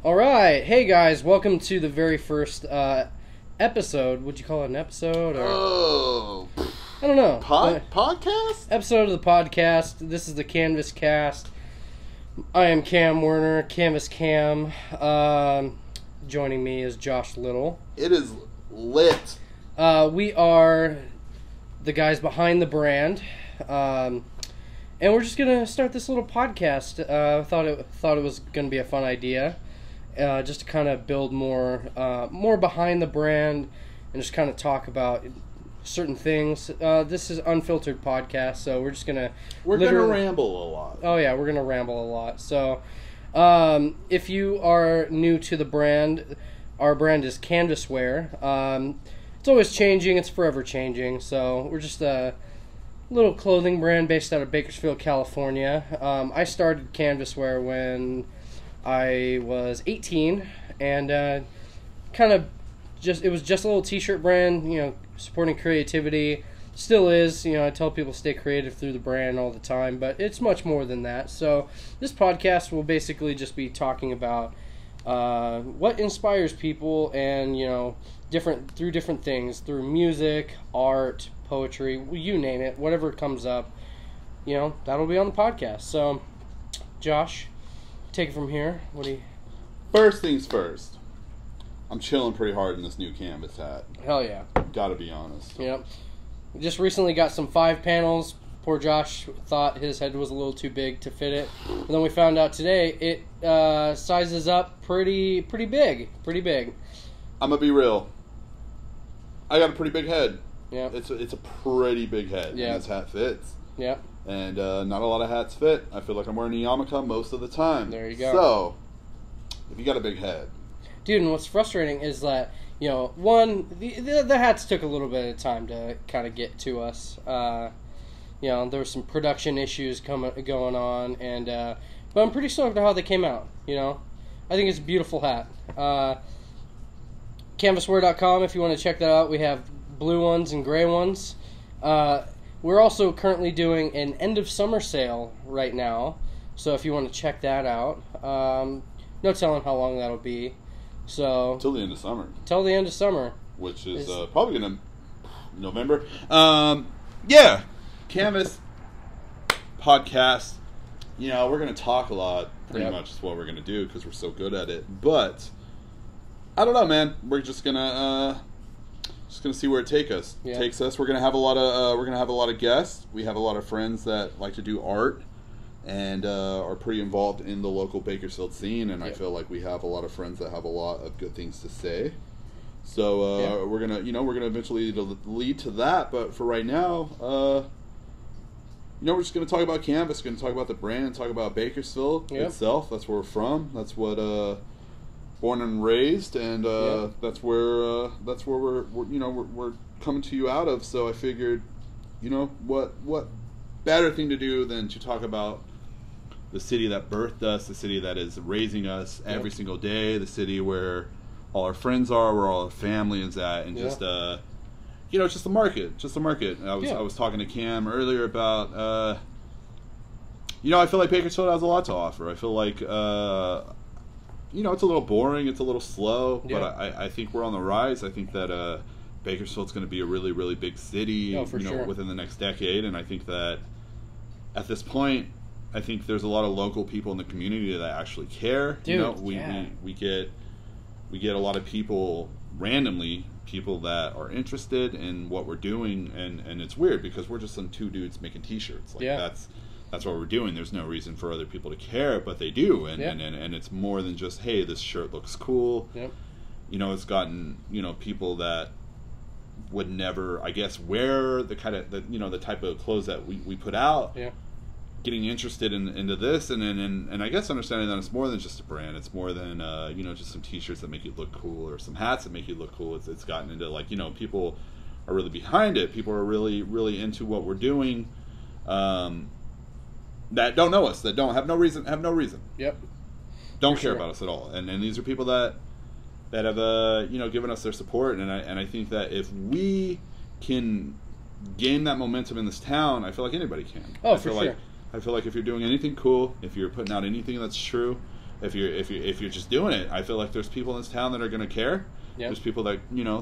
All right, hey guys, welcome to the very first episode. Would you call it an episode? Or I don't know. Podcast? Episode of the podcast. This is the Canvas Cast. I am Cam Werner, Canvas Cam. Joining me is Josh Little. It is lit. We are the guys behind the brand, and we're just gonna start this little podcast. Thought it was gonna be a fun idea. Just to kind of build more behind the brand and just kind of talk about certain things. This is unfiltered podcast, so we're just gonna ramble a lot. Oh yeah, we're gonna ramble a lot. So if you are new to the brand, our brand is Canvasware. It's always changing. It's forever changing. So we're just a little clothing brand based out of Bakersfield, California. I started Canvasware when I was 18, and it was just a little t-shirt brand, supporting creativity. Still is, I tell people stay creative through the brand all the time, but it's much more than that. So this podcast will basically just be talking about what inspires people, and through different things, through music, art, poetry, you name it, whatever comes up, that'll be on the podcast. So, Josh, take it from here. What do you... First things first. I'm chilling pretty hard in this new canvas hat. Hell yeah. Gotta be honest. Yep. We just recently got some 5 panels. Poor Josh thought his head was a little too big to fit it. And then we found out today it sizes up pretty big. Pretty big. I'm gonna be real. I got a pretty big head. Yeah. It's a pretty big head. Yeah. And this hat fits. Yeah. And not a lot of hats fit. I feel like I'm wearing a yarmulke most of the time. There you go. So, if you got a big head. Dude, and what's frustrating is that, the hats took a little bit of time to kind of get to us. There were some production issues going on, and but I'm pretty stoked at how they came out, I think it's a beautiful hat. Canvasware.com if you want to check that out. We have blue ones and gray ones. We're also currently doing an end of summer sale right now, so if you want to check that out, no telling how long that'll be. So Till the end of summer. Till the end of summer, which is probably gonna November. Yeah, Canvas podcast. We're gonna talk a lot. Pretty much is what we're gonna do because we're so good at it. But I don't know, man. We're just gonna see where it takes us. We're gonna have a lot of guests. We have a lot of friends that like to do art and are pretty involved in the local Bakersfield scene. And I feel like we have a lot of friends that have a lot of good things to say. So we're gonna eventually lead to that. But for right now, we're just gonna talk about Canvas. Gonna talk about the brand. Talk about Bakersfield itself. That's where we're from. That's what. Born and raised, and that's where we're coming to you out of. So I figured, what better thing to do than to talk about the city that birthed us, the city that is raising us every single day, the city where all our friends are, where all our family is at, and just just the market. I was talking to Cam earlier about I feel like Bakersfield has a lot to offer. I feel like it's a little boring, it's a little slow, but I think we're on the rise. I think that Bakersfield's going to be a really, really big city within the next decade, and I think that at this point, I think there's a lot of local people in the community that actually care. Dude, we get a lot of people randomly, people that are interested in what we're doing, and it's weird because we're just some 2 dudes making t-shirts. That's what we're doing. There's no reason for other people to care, but they do, and it's more than just, hey, this shirt looks cool. Yep. It's gotten people that would never, I guess, wear the kind of the type of clothes that we put out. Yeah. Getting interested into this, and I guess understanding that it's more than just a brand. It's more than just some t-shirts that make you look cool or some hats that make you look cool. It's gotten into people are really behind it. People are really, really into what we're doing. That don't know us, that don't have no reason. Yep. Don't care about us at all. And these are people that have given us their support. And I think that if we can gain that momentum in this town, I feel like anybody can. Oh, for sure. I feel like if you're doing anything cool, if you're putting out anything that's true, if you're just doing it, I feel like there's people in this town that are going to care. Yep. There's people that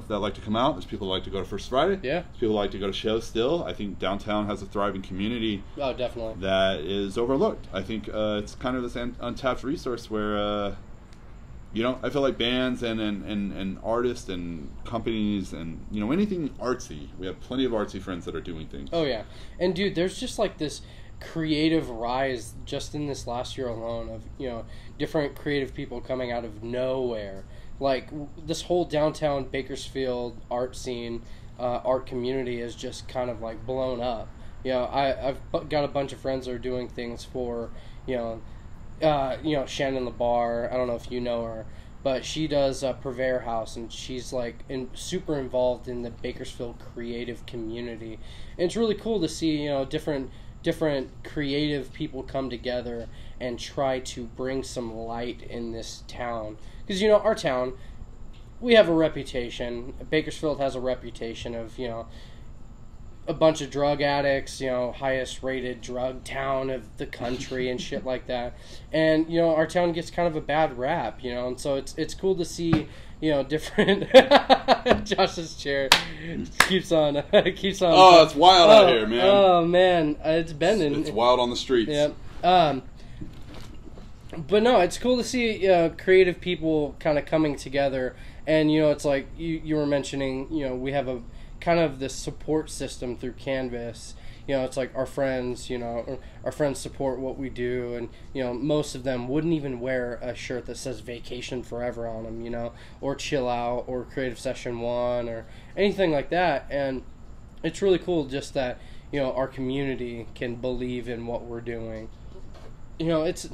that like to come out. There's people that like to go to First Friday. Yeah. There's people that like to go to shows still. I think downtown has a thriving community. Oh, definitely. That is overlooked. I think it's kind of this untapped resource where I feel like bands and artists and companies and anything artsy. We have plenty of artsy friends that are doing things. Oh yeah, and dude, there's just like this creative rise just in this last year alone of different creative people coming out of nowhere. Like this whole downtown Bakersfield art scene, art community is just kind of like blown up. I've got a bunch of friends that are doing things for Shannon the Bar. I don't know if you know her, but she does Purveyor House, and she's like super involved in the Bakersfield creative community. And it's really cool to see different creative people come together and try to bring some light in this town. Because our town, we have a reputation. Bakersfield has a reputation of a bunch of drug addicts, highest rated drug town of the country and shit like that. And our town gets kind of a bad rap, and so it's cool to see different. Josh's chair keeps on. Oh, it's wild out here, man. Oh man, it's bending. It's wild on the streets. Yeah. But no, it's cool to see creative people kind of coming together, and it's like you were mentioning. We have a kind of this support system through Canvas. It's like our friends. Our friends support what we do, and most of them wouldn't even wear a shirt that says "Vacation Forever" on them. Or "Chill Out" or "Creative Session 1" or anything like that. And it's really cool just that our community can believe in what we're doing. It's.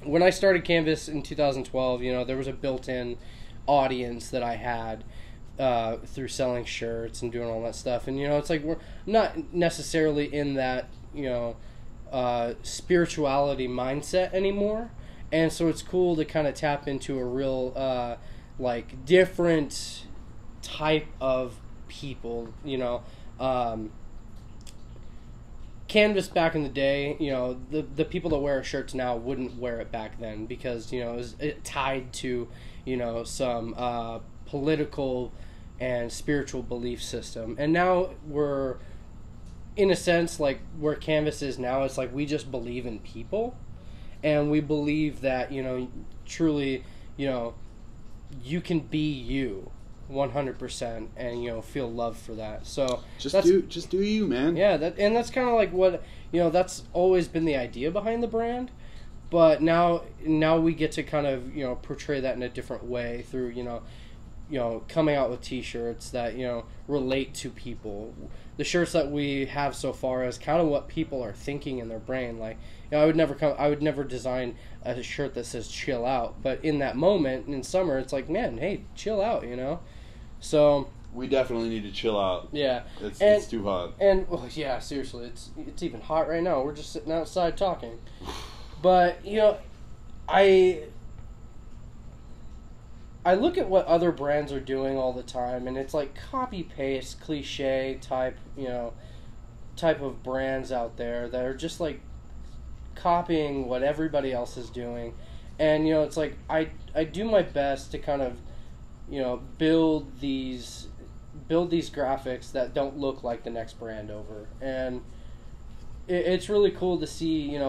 When I started Canvas in 2012, there was a built-in audience that I had through selling shirts and doing all that stuff. And, it's like we're not necessarily in that, spirituality mindset anymore. And so it's cool to kind of tap into a real, different type of people, Canvas back in the day, the people that wear shirts now wouldn't wear it back then because, it was tied to, some political and spiritual belief system. And now we're, in a sense, like where Canvas is now, it's like we just believe in people. And we believe that, truly, you can be you. 100% and feel love for that. So just do you, man. Yeah, that's kind of like what that's always been the idea behind the brand, but now we get to kind of portray that in a different way through coming out with t-shirts that relate to people. The shirts that we have so far is kind of what people are thinking in their brain. Like I would never design a shirt that says "Chill Out," but in that moment in summer, it's like, man, hey, chill out, So we definitely need to chill out. Yeah, it's too hot. And yeah, seriously, it's even hot right now. We're just sitting outside talking. But I look at what other brands are doing all the time, and it's like copy paste, cliche type of brands out there that are just like copying what everybody else is doing. And it's like I do my best to kind of build these graphics that don't look like the next brand over. And it's really cool to see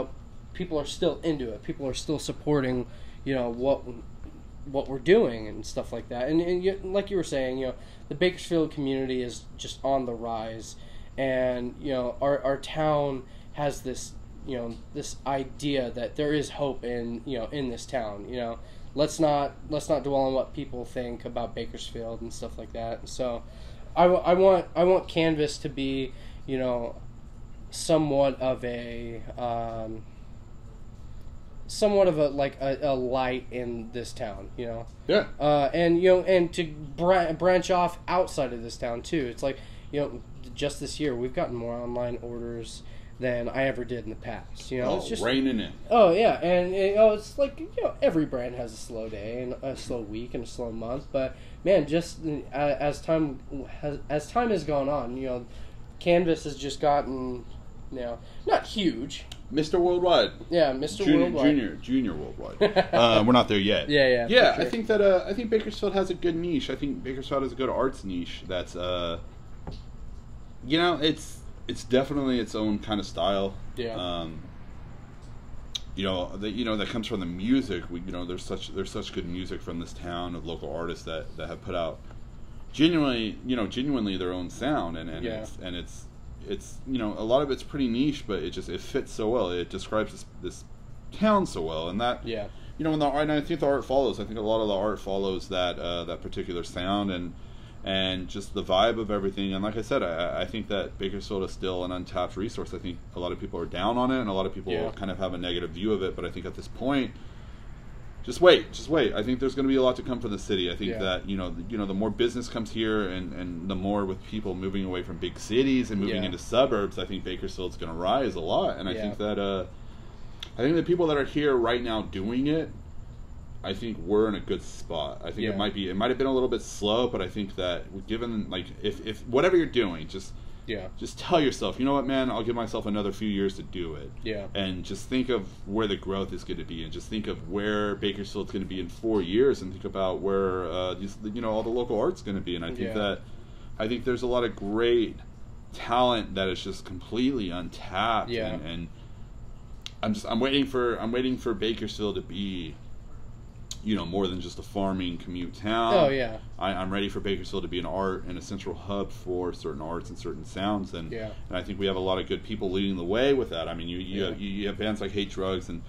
people are still into it. People are still supporting what we're doing and stuff like that. And like you were saying, the Bakersfield community is just on the rise, and our town has this this idea that there is hope in in this town. Let's not dwell on what people think about Bakersfield and stuff like that. So I want Canvas to be somewhat of a like a light in this town, Yeah. And to branch off outside of this town too. It's like just this year we've gotten more online orders than I ever did in the past. It's just raining in. Oh yeah, and it's like every brand has a slow day and a slow week and a slow month, but man, just as time has gone on, Canvas has just gotten not huge, Mr. Worldwide. Yeah, Mr. Worldwide. Junior Worldwide. We're not there yet. Yeah. Yeah, Sure. I think Bakersfield has a good niche. I think Bakersfield has a good arts niche. That's it's definitely its own kind of style. Yeah. That comes from the music. There's such good music from this town of local artists that have put out genuinely their own sound, and it's a lot of it's pretty niche, but it fits so well. It describes this town so well, and that and I think the art follows. I think a lot of the art follows that particular sound and just the vibe of everything. And like I said, I think that Bakersfield is still an untapped resource. I think a lot of people are down on it, and a lot of people kind of have a negative view of it. But I think at this point, just wait. I think there's going to be a lot to come for the city. I think that the more business comes here, and the more with people moving away from big cities and moving into suburbs, I think Bakersfield's going to rise a lot. And I think that the people that are here right now doing it, I think we're in a good spot. I think it might have been a little bit slow, but I think that given if whatever you're doing, just tell yourself, you know what, man, I'll give myself another few years to do it. Yeah. And just think of where the growth is going to be, and just think of where Bakersfield's going to be in 4 years, and think about where all the local art's going to be. And I think there's a lot of great talent that is just completely untapped. Yeah. And I'm waiting for Bakersfield to be more than just a farming commute town. Oh, yeah. I'm ready for Bakersfield to be an art and a central hub for certain arts and certain sounds. And I think we have a lot of good people leading the way with that. I mean, you have bands like Hate Drugs and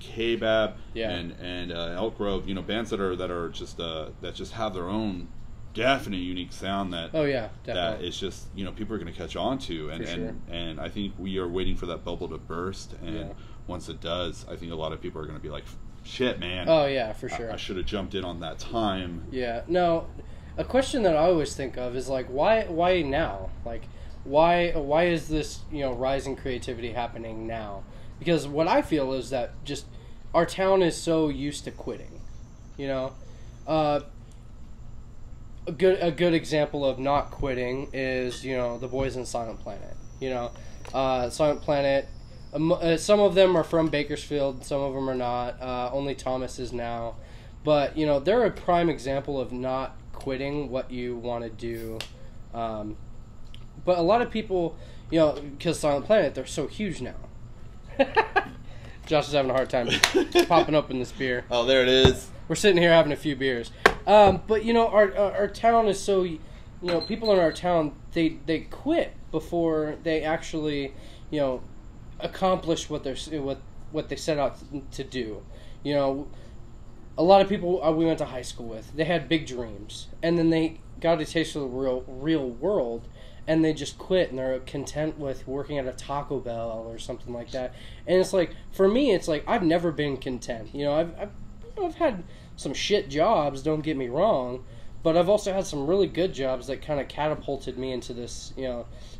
K-Bab and Elk Grove, bands that just have their own definite unique sound that that is just people are going to catch on to, and I think we are waiting for that bubble to burst, and once it does, I think a lot of people are going to be like, shit, man. Oh, yeah, for sure. I should have jumped in on that time. Yeah. No, a question that I always think of is, like, why now? Like, why is this, rising creativity happening now? Because what I feel is that just our town is so used to quitting, A good example of not quitting is, the boys in Silent Planet. Silent Planet... some of them are from Bakersfield, some of them are not. Only Thomas is now. But, they're a prime example of not quitting what you want to do. But a lot of people, because Silent Planet, they're so huge now. Josh is having a hard time popping open this beer. Oh, there it is. We're sitting here having a few beers. But, our town is so, people in our town, they quit before they actually, accomplish what they set out to do. A lot of people we went to high school with, they had big dreams, and then they got a taste of the real world, and they just quit, and they're content with working at a Taco Bell or something like that. And it's like, for me, it's like I've never been content. I've had some shit jobs, don't get me wrong, but I've also had some really good jobs that kind of catapulted me into this,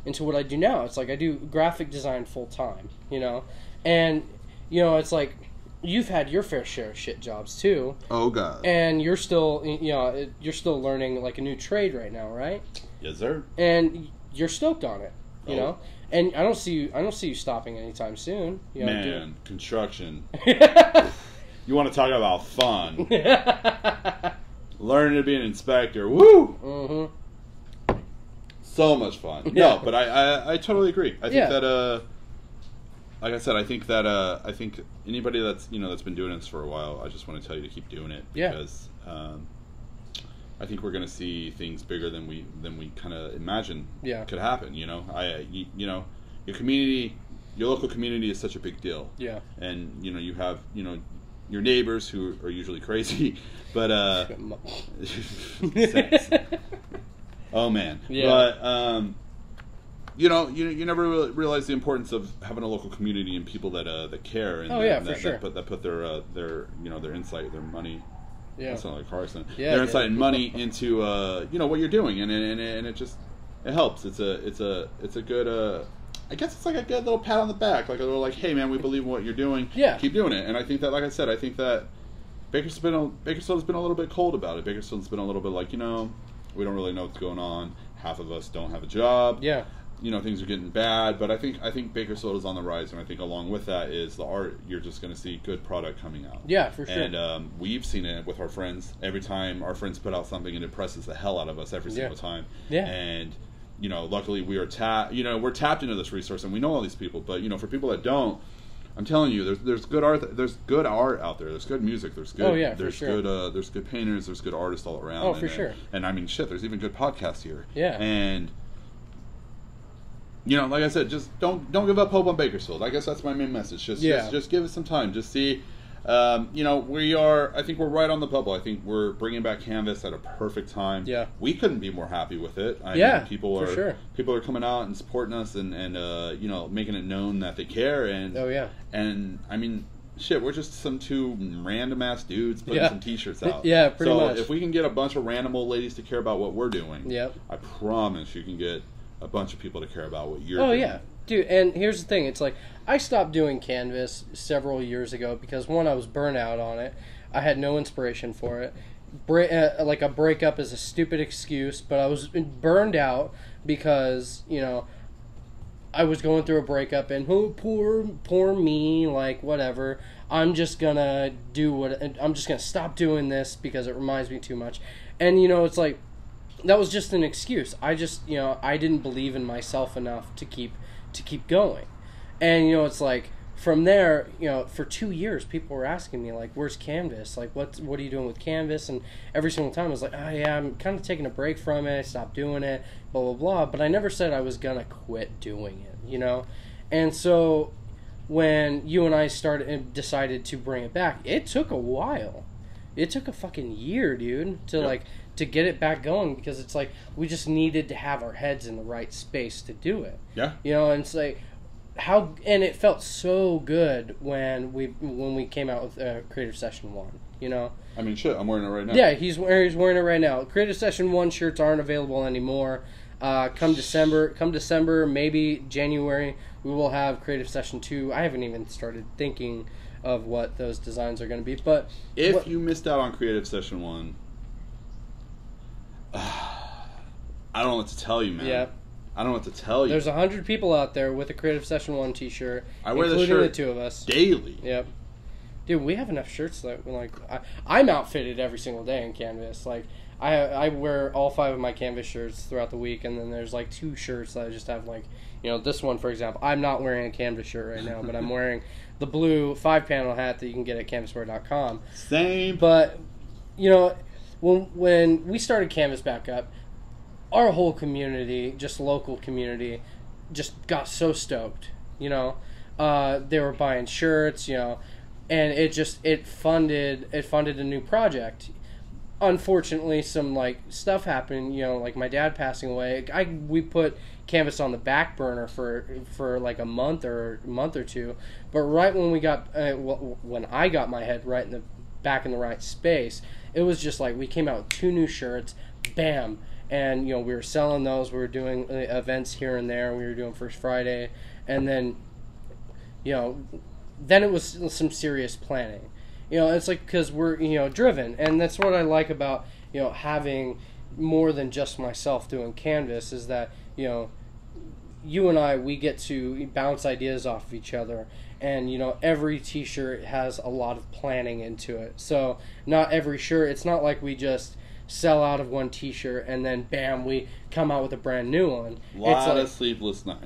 into what I do now. It's like I do graphic design full time, and it's like you've had your fair share of shit jobs too. Oh God! And you're still, you're still learning like a new trade right now, right? Yes, sir. And you're stoked on it, you know. And I don't see you stopping anytime soon. Man, construction. You want to talk about fun? Learning to be an inspector, woo! Mm-hmm. So much fun. Yeah. No, but I totally agree. I think that like I said, I think anybody that's that's been doing this for a while, I just want to tell you to keep doing it, because I think we're going to see things bigger than we kind of imagine could happen. Your community, your local community is such a big deal. Yeah. And you have your neighbors who are usually crazy, but oh man, but you never really realize the importance of having a local community and people that care and that put their insight, their money. Yeah, that's not like Carson. Yeah, their insight and money into what you're doing, and it helps. It's a good. I guess it's like a good little pat on the back, like a little hey man, we believe in what you're doing. Yeah, keep doing it. And I think that, like I said, Bakersfield's been a little bit cold about it. Bakersfield's been a little bit like we don't really know what's going on. Half of us don't have a job. Yeah. things are getting bad, but I think Bakersfield is on the rise, and I think along with that is the art. You're just going to see good product coming out. Yeah, for sure. And we've seen it with our friends. Every time our friends put out something, it impresses the hell out of us every single time. Yeah. And luckily we're tapped into this resource, and we know all these people. But for people that don't, I'm telling you, there's good art. There's good art out there. There's good music. There's good. Oh yeah, there's for sure. good. There's good painters. There's good artists all around. Oh, for sure. And I mean, shit. There's even good podcasts here. Yeah. And like I said, just don't give up hope on Bakersfield. I guess that's my main message. Just give it some time. Just see. I think we're right on the bubble. I think we're bringing back Canvas at a perfect time. Yeah. We couldn't be more happy with it. I mean, people are coming out and supporting us and making it known that they care. And and I mean, shit, we're just some two random ass dudes putting some t-shirts out. Yeah, pretty much. So if we can get a bunch of random old ladies to care about what we're doing, I promise you can get a bunch of people to care about what you're doing. Oh yeah. Dude, and here's the thing. It's like, I stopped doing Canvas several years ago because, one, I was burnt out on it. I had no inspiration for it. Like, a breakup is a stupid excuse, but I was burned out because, I was going through a breakup and, oh, poor me, like, whatever. I'm just gonna stop doing this because it reminds me too much. And, it's like, that was just an excuse. I just, I didn't believe in myself enough to keep going. And it's like, from there, for 2 years people were asking me, like, where's Canvas, like, what are you doing with Canvas? And every single time I was like, oh yeah, I'm kind of taking a break from it, I stopped doing it, blah blah blah. But I never said I was gonna quit doing it, and so when you and I decided to bring it back, it took a while. It took a fucking year, dude, to get it back going, because it's like we just needed to have our heads in the right space to do it. Yeah. And it's like and it felt so good when we came out with Creative Session 1, I mean, shit, I'm wearing it right now. Yeah, he's wearing it right now. Creative Session 1 shirts aren't available anymore. Come December, maybe January, we will have Creative Session 2. I haven't even started thinking of what those designs are going to be, but if you missed out on Creative Session 1, I don't know what to tell you, man. Yeah. I don't know what to tell you. There's 100 people out there with a Creative Session 1 t-shirt, I wear including the shirt the two of us. Daily. Yep. Dude, we have enough shirts that, like, I'm outfitted every single day in Canvas. Like, I wear all 5 of my Canvas shirts throughout the week, and then there's, like, 2 shirts that I just have, like, this one, for example. I'm not wearing a Canvas shirt right now, but I'm wearing the blue 5-panel hat that you can get at canvaswear.com. Same. But, when we started Canvas back up, our whole community, just local community, just got so stoked. They were buying shirts, and it funded a new project. Unfortunately, some stuff happened, like my dad passing away. We put Canvas on the back burner for like a month or two. But right when when I got my head right back in the right space, it was just like we came out with 2 new shirts, bam. And, we were selling those. We were doing events here and there. We were doing First Friday. And then, then it was some serious planning. It's like, because we're, driven. And that's what I like about, having more than just myself doing Canvas, is that, you and I, we get to bounce ideas off of each other. And, every t-shirt has a lot of planning into it. So not every shirt, it's not like we just sell out of one t-shirt and then bam, we come out with a brand new one. A lot of sleepless nights.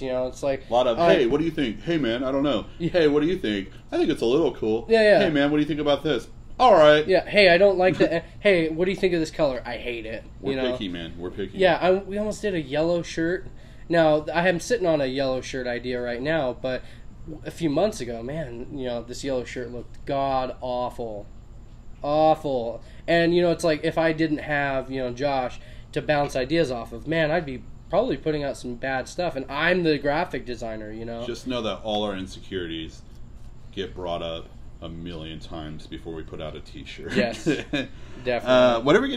It's like a lot of, hey, what do you think? Hey man, I don't know. Yeah. Hey, what do you think? I think it's a little cool. Yeah. Hey man, what do you think about this? All right. Yeah. Hey, I don't like that. Hey, what do you think of this color? I hate it. We're picky, man. We're picky. Yeah, we almost did a yellow shirt. Now, I am sitting on a yellow shirt idea right now, but a few months ago, man, this yellow shirt looked god awful. And it's like, if I didn't have Josh to bounce ideas off of, man, I'd be probably putting out some bad stuff, and I'm the graphic designer. Just know that all our insecurities get brought up a million times before we put out a t-shirt. Yes. Definitely. What are we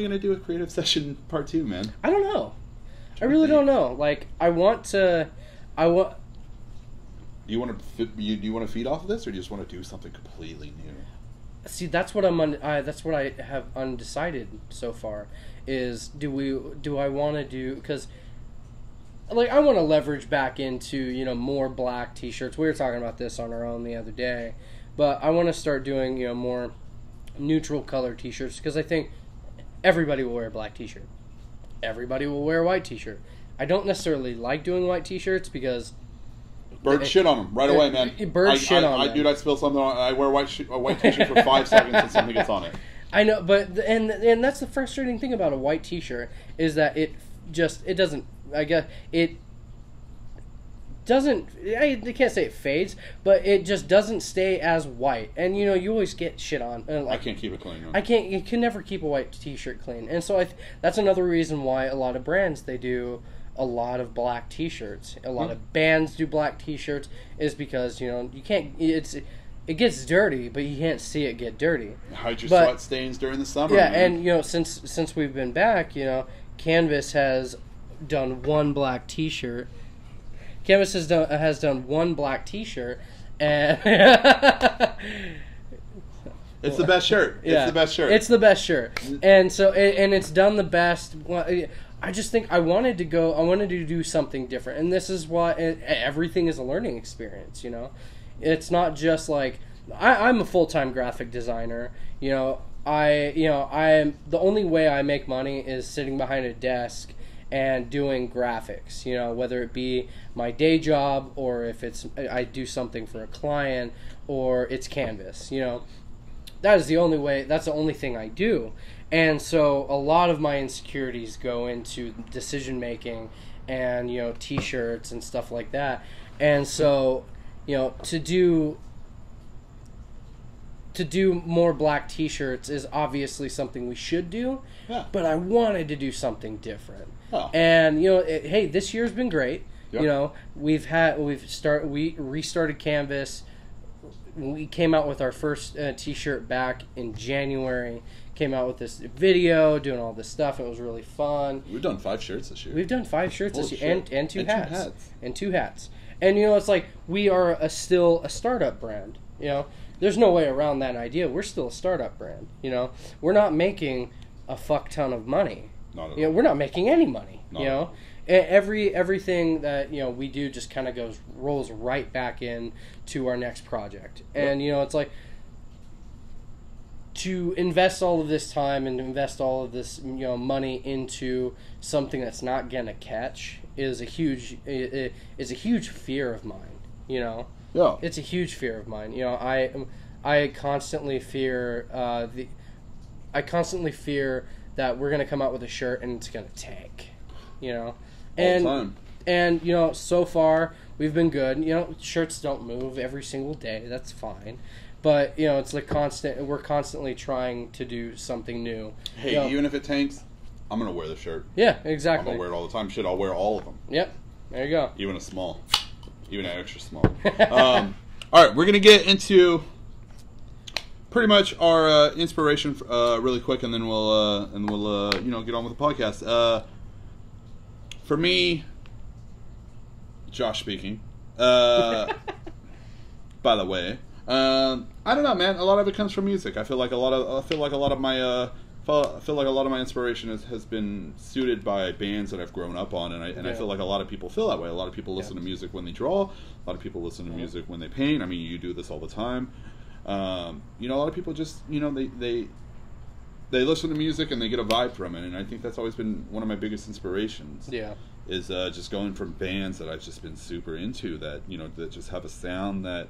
gonna do with Creative Session Part 2, man? I don't know. I really don't know. Like, do you want to feed off of this, or do you just want to do something completely new? See, that's what that's what I have undecided so far. Is do I want to do, because like I want to leverage back into, you know, more black t-shirts. We were talking about this on our own the other day, but I want to start doing, you know, more neutral color t-shirts, because I think everybody will wear a black t-shirt. Everybody will wear a white t-shirt. I don't necessarily like doing white t-shirts because bird shit on them right away, man. Bird shit on them. Dude, I spill something on. I wear a white t-shirt for 5 seconds and something gets on it. I know, but and that's the frustrating thing about a white t-shirt is that it doesn't. I guess it doesn't. I can't say it fades, but it just doesn't stay as white. And you know, you always get shit on. I can't keep it clean. No. You can never keep a white t-shirt clean, and so that's another reason why a lot of brands, they do a lot of black t-shirts. A lot of bands do black t-shirts, is because, you know, you can't. It gets dirty, but you can't see it get dirty. Hide your sweat stains during the summer. Yeah, man. and you know, since we've been back, you know, Canvas has done one black t-shirt. Canvas has done one black t-shirt, and it's the best shirt. Yeah, it's the best shirt. It's the best shirt, and so it's done the best. I just think I wanted to do something different, and this is why everything is a learning experience. You know, it's not just like I'm a full-time graphic designer. You know, I'm the only way I make money is sitting behind a desk and doing graphics, you know, whether it be my day job or if it's I do something for a client or it's Canvas, you know. That's the only thing I do. And so a lot of my insecurities go into decision making and, you know, t-shirts and stuff like that. And so, you know, to do more black t-shirts is obviously something we should do, but I wanted to do something different. Oh. And, you know, hey, this year's been great. Yep. You know, we restarted Canvas. We came out with our first t-shirt back in January. Came out with this video, doing all this stuff. It was really fun. We've done 5 shirts this year. We've done 5 shirts this year, and two hats. And 2 hats. And, you know, it's like we are still a startup brand. You know, there's no way around that idea. We're still a startup brand. You know, we're not making a fuck ton of money. Not at all. You know, we're not making any money. You know, everything that, you know, we do just kind of rolls right back in to our next project. And, you know, it's like to invest all of this time and invest all of this, you know, money into something that's not gonna catch is a huge fear of mine. You know, it's a huge fear of mine. You know, I constantly fear that we're gonna come out with a shirt and it's gonna tank. You know, and you know, so far we've been good. You know, shirts don't move every single day. That's fine. But, you know, it's like we're constantly trying to do something new. Hey, you know, even if it tanks, I'm going to wear the shirt. Yeah, exactly. I'm going to wear it all the time. Shit, I'll wear all of them. Yep. There you go. Even a small. Even an extra small. All right, we're going to get into pretty much our inspiration really quick, and then we'll you know, get on with the podcast. For me, Josh speaking. By the way. I don't know, man. A lot of it comes from music. I feel like a lot of my inspiration has been suited by bands that I've grown up on, and I feel like a lot of people feel that way. A lot of people listen to music when they draw. A lot of people listen to music when they paint. I mean, you do this all the time. You know, a lot of people just, you know, they listen to music and they get a vibe from it, and I think that's always been one of my biggest inspirations. Yeah. Is just going from bands that I've just been super into, that, you know, that just have a sound that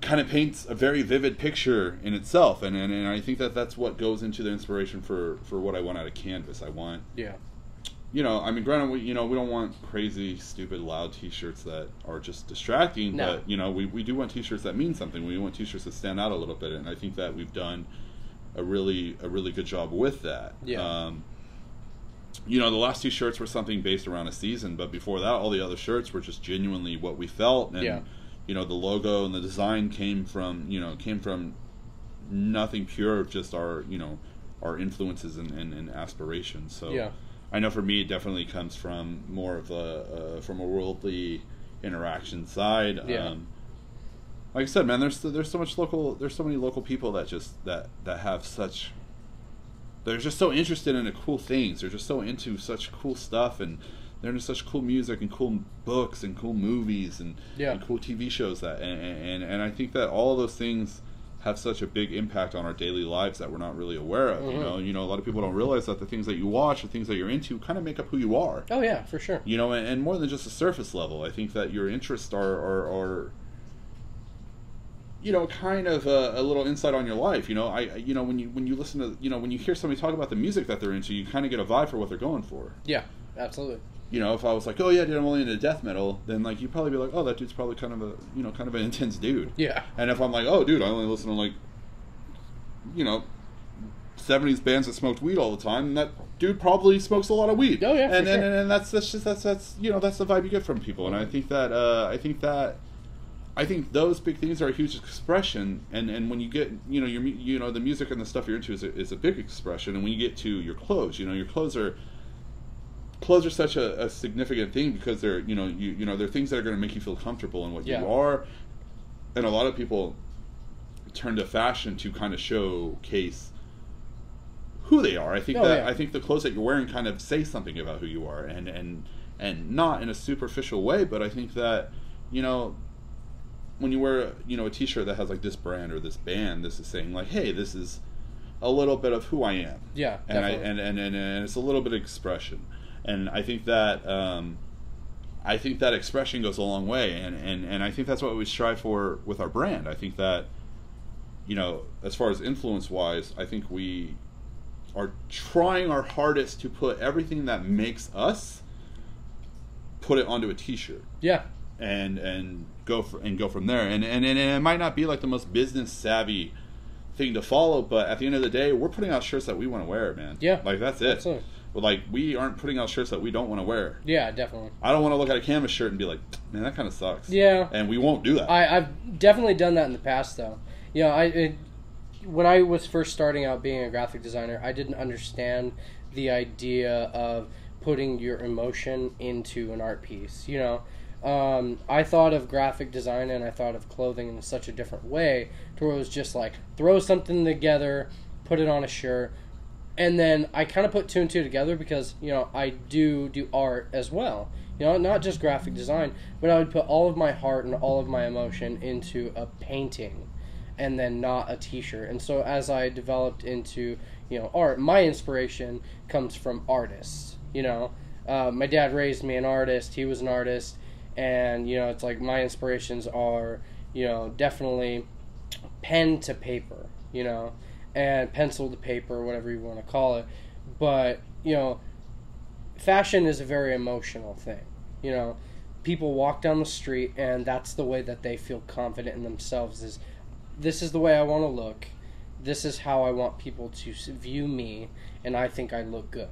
kind of paints a very vivid picture in itself, and I think that's what goes into the inspiration for what I want out of Canvas. I want, you know, I mean, granted, we don't want crazy, stupid, loud T-shirts that are just distracting, but, you know, we do want T-shirts that mean something. We want T-shirts that stand out a little bit, and I think that we've done a really good job with that. You know, the last 2 shirts were something based around a season, but before that, all the other shirts were just genuinely what we felt, and you know, the logo and the design came from nothing pure, just our influences and aspirations. So I know for me, it definitely comes from more of from a worldly interaction side. Like I said, man, there's so many local people that have such. They're just so interested in the cool things. They're just so into such cool stuff, and they're into such cool music and cool books and cool movies and cool TV shows that and I think that all of those things have such a big impact on our daily lives that we're not really aware of. You know, a lot of people don't realize that the things that you watch, the things that you're into, kind of make up who you are. Oh yeah, for sure. You know, and more than just a surface level. I think that your interests are you know, kind of a little insight on your life. You know, you know, when you listen to, you know, when you hear somebody talk about the music that they're into, you kind of get a vibe for what they're going for. Yeah, absolutely. You know, if I was like, oh yeah, dude, I'm only into death metal, then like you'd probably be like, oh, that dude's probably kind of a, you know, kind of an intense dude. Yeah. And if I'm like, oh, dude, I only listen to like, you know, 70s bands that smoked weed all the time, that dude probably smokes a lot of weed. Oh yeah. And that's you know, that's the vibe you get from people. And I think those big things are a huge expression. And when you get, you know, the music and the stuff you're into is a big expression. And when you get to your clothes, you know, your clothes are such a significant thing because they're, you know, they're things that are going to make you feel comfortable in what you are. And a lot of people turn to fashion to kind of showcase who they are. I think I think the clothes that you're wearing kind of say something about who you are, and not in a superficial way, but I think that, you know, when you wear, you know, a t-shirt that has like this brand or this band, this is saying like, hey, this is a little bit of who I am. Yeah, and definitely. and it's a little bit of expression. And I think that expression goes a long way, and I think that's what we strive for with our brand. I think that, you know, as far as influence-wise, I think we are trying our hardest to put everything that makes us, put it onto a t-shirt. Yeah. And go from there. And it might not be like the most business-savvy thing to follow, but at the end of the day, we're putting out shirts that we want to wear, man. Yeah. Like, that's it. Absolutely. But like, we aren't putting out shirts that we don't want to wear. Yeah, definitely. I don't want to look at a canvas shirt and be like, man, that kind of sucks. Yeah. And we won't do that. I've definitely done that in the past, though. You know, when I was first starting out being a graphic designer, I didn't understand the idea of putting your emotion into an art piece. You know, I thought of graphic design and I thought of clothing in such a different way, to where it was just like, throw something together, put it on a shirt. And then I kind of put two and two together because, you know, I do art as well. You know, not just graphic design, but I would put all of my heart and all of my emotion into a painting and then not a t-shirt. And so as I developed into, you know, art, my inspiration comes from artists. You know, my dad raised me an artist. He was an artist. And, you know, it's like my inspirations are, you know, definitely pen to paper, you know, and pencil to paper, whatever you want to call it. But, you know, fashion is a very emotional thing. You know, people walk down the street and that's the way that they feel confident in themselves, is this is the way I want to look. This is how I want people to view me, and I think I look good.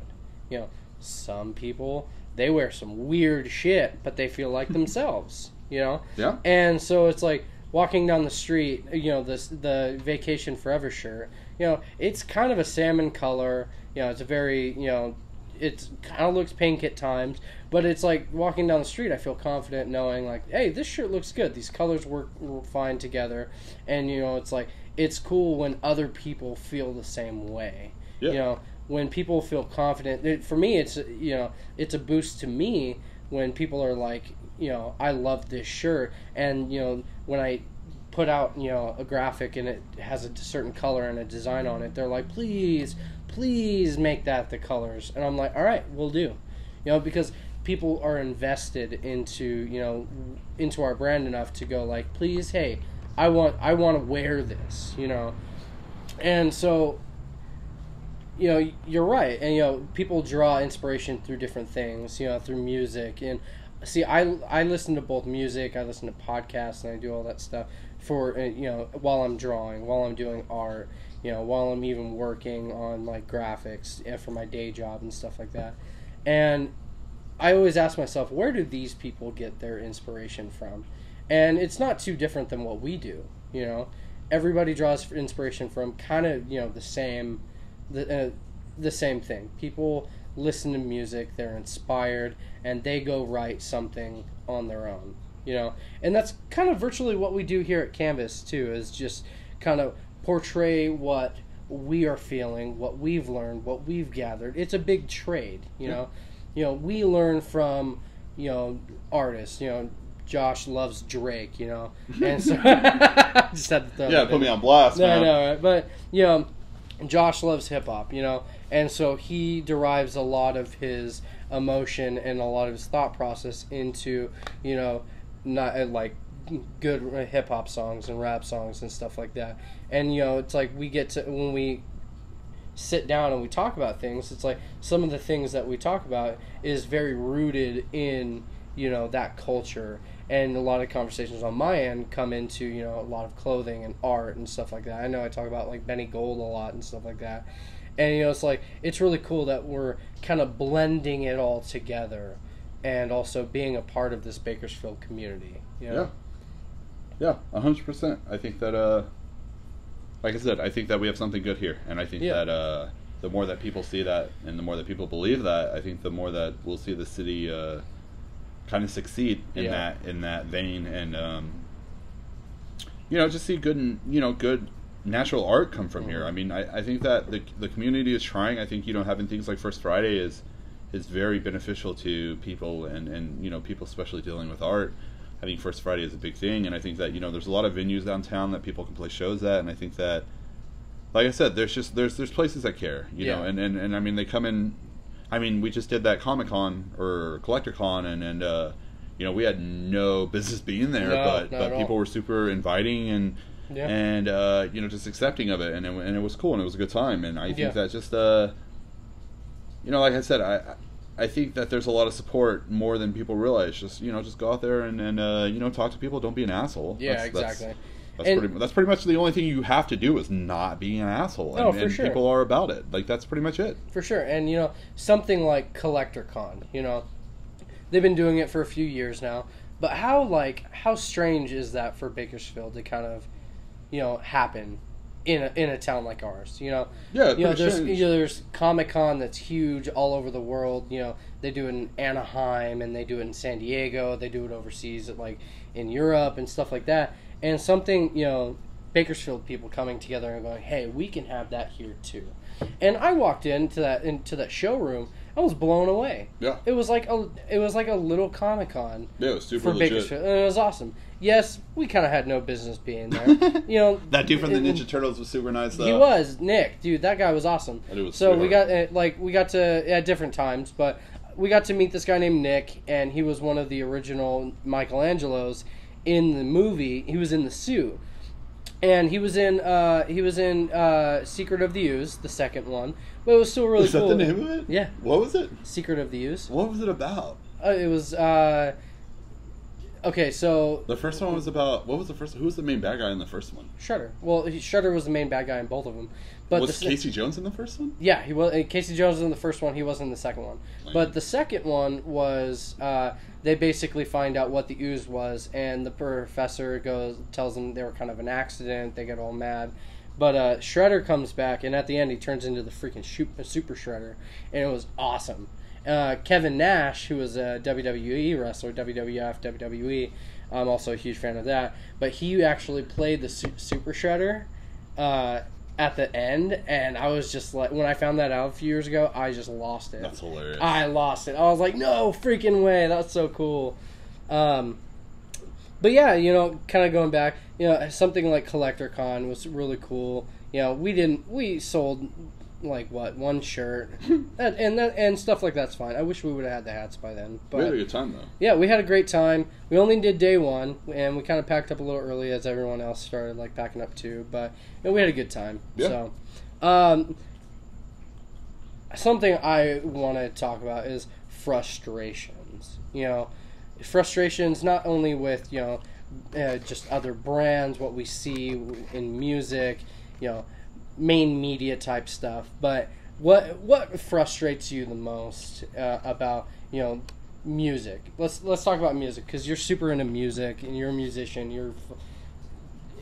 You know, some people, they wear some weird shit, but they feel like themselves, you know? Yeah. And so it's like walking down the street, you know, the Vacation Forever shirt, you know, it's kind of a salmon color, you know, it's a very, you know, it kind of looks pink at times, but it's like walking down the street, I feel confident knowing like, hey, this shirt looks good. These colors work fine together. And, you know, it's like, it's cool when other people feel the same way. Yeah. You know, when people feel confident, for me, it's, you know, it's a boost to me when people are like, you know, I love this shirt. And, you know, when I put out, you know, a graphic and it has a certain color and a design on it, they're like, please make that the colors. And I'm like, all right, we'll do. You know, because people are invested into, you know, into our brand enough to go like, please, hey, I want to wear this, you know. And so, you know, you're right. And, you know, people draw inspiration through different things, you know, through music. And see, I listen to both music, I listen to podcasts, and I do all that stuff for, you know, while I'm drawing, while I'm doing art, you know, while I'm even working on, like, graphics for my day job and stuff like that. And I always ask myself, where do these people get their inspiration from? And it's not too different than what we do, you know. Everybody draws inspiration from kind of, you know, the same thing. People listen to music, they're inspired, and they go write something on their own, you know. And that's kind of virtually what we do here at Canvas, too, is just kind of portray what we are feeling, what we've learned, what we've gathered. It's a big trade, you know. we learn from, artists, Josh loves Drake, and so I just had to throw that put in. me on blast, man. No, right? But Josh loves hip hop, and so he derives a lot of his emotion and a lot of his thought process into, not like good hip hop songs and rap songs and stuff like that. And it's like we get to, when we sit down and we talk about things, it's like some of the things that we talk about is very rooted in that culture. And a lot of conversations on my end come into, a lot of clothing and art and stuff like that. I know I talk about, like, Benny Gold a lot and stuff like that. And, it's like, it's really cool that we're kind of blending it all together and also being a part of this Bakersfield community. Yeah, 100%. I think that, like I said, I think that we have something good here. And I think that the more that people see that and the more that people believe that, I think the more that we'll see the city kind of succeed in that vein, and just see good good natural art come from here. I mean, I think that the community is trying. I think having things like First Friday is very beneficial to people, and people especially dealing with art. I think First Friday is a big thing, and I think that there's a lot of venues downtown that people can play shows at, and I think that, like I said, there's places that care, and I mean, they come in. I mean, we just did that Comic-Con or Collector-Con, and we had no business being there, but people were super inviting and just accepting of it, and it was cool, and it was a good time, and I think that just like I said, I think that there's a lot of support more than people realize. Just go out there and talk to people. Don't be an asshole. Yeah, exactly. That's pretty much the only thing you have to do is not be an asshole. And sure. People are about it. Like, that's pretty much it. For sure. And, something like CollectorCon, they've been doing it for a few years now. But how strange is that for Bakersfield to kind of, happen in a town like ours? There's Comic-Con that's huge all over the world. They do it in Anaheim, and they do it in San Diego. They do it overseas, in Europe and stuff like that. And something, Bakersfield people coming together and going, hey, we can have that here too. And I walked into that showroom. I was blown away. Yeah. It was like a little Comic-Con. Yeah, it was super for legit. Bakersfield, and it was awesome. Yes, we kind of had no business being there. That dude from the Ninja Turtles was super nice, though. He was Nick, dude. That guy was awesome. So we got to at different times, but we got to meet this guy named Nick, and he was one of the original Michelangelos in the movie. He was in the suit, and he was in Secret of the Ooze, the second one. But it was still really cool. Is that the name of it? Yeah. What was it? Secret of the Ooze. What was it about? It was okay. So the first one was about, what was the first? Who was the main bad guy in the first one? Shredder. Well, Shredder was the main bad guy in both of them. But was Casey Jones in the first one? Yeah, he was. Casey Jones was in the first one. He was in the second one. But the second one was they basically find out what the ooze was, and the professor tells them they were kind of an accident. They get all mad. But Shredder comes back, and at the end he turns into the freaking Super Shredder, and it was awesome. Kevin Nash, who was a WWE wrestler, WWF, WWE, I'm also a huge fan of that. But he actually played the Super Shredder at the end, and I was just like, when I found that out a few years ago, I just lost it. That's hilarious. I lost it. I was like, no freaking way. That's so cool. But yeah, kind of going back, something like CollectorCon was really cool. We sold one shirt, and stuff like that's fine. I wish we would have had the hats by then. But we had a good time though. Yeah, we had a great time. We only did day one, and we kind of packed up a little early as everyone else started packing up too. But we had a good time. Yeah. So, something I want to talk about is frustrations. Frustrations not only with just other brands, what we see in music, main media type stuff, but what frustrates you the most about music? Let's talk about music, because you're super into music and you're a musician.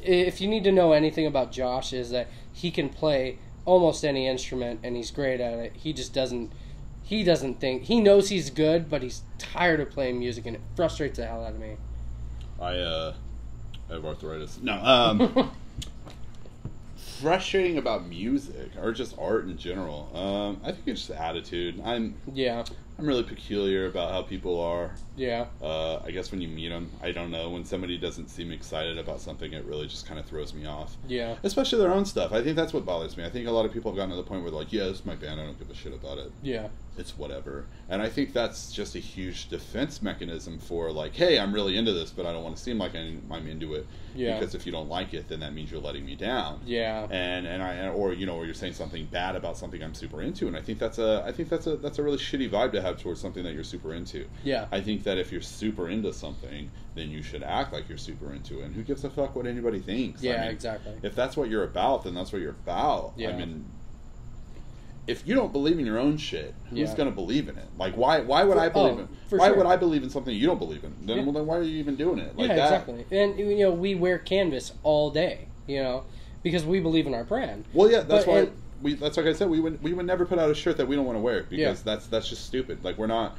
If you need to know anything about Josh, is that he can play almost any instrument and he's great at it. He just doesn't think, he knows he's good, but he's tired of playing music, and it frustrates the hell out of me. I have arthritis. No, frustrating about music or just art in general. I think it's just attitude. I'm really peculiar about how people are. Yeah. I guess when you meet them, I don't know. When somebody doesn't seem excited about something, it really just kind of throws me off. Yeah. Especially their own stuff. I think that's what bothers me. I think a lot of people have gotten to the point where they're like, yeah, this is my band. I don't give a shit about it. Yeah. It's whatever. And I think that's just a huge defense mechanism for like, hey, I'm really into this, but I don't want to seem like I'm into it. Yeah. Because if you don't like it, then that means you're letting me down. Yeah. Or you're saying something bad about something I'm super into, and I think that's a really shitty vibe to have towards something that you're super into. Yeah. I think that if you're super into something, then you should act like you're super into it. And who gives a fuck what anybody thinks? Yeah, I mean, exactly. If that's what you're about, then that's what you're about. Yeah. I mean, if you don't believe in your own shit, who's going to believe in it? Like, why would I believe in? Why would I believe in something you don't believe in? Then, then why are you even doing it? Like yeah, that? Exactly. And we wear canvas all day, because we believe in our brand. Well, yeah, that's why that's like I said. We would never put out a shirt that we don't want to wear because that's just stupid. Like we're not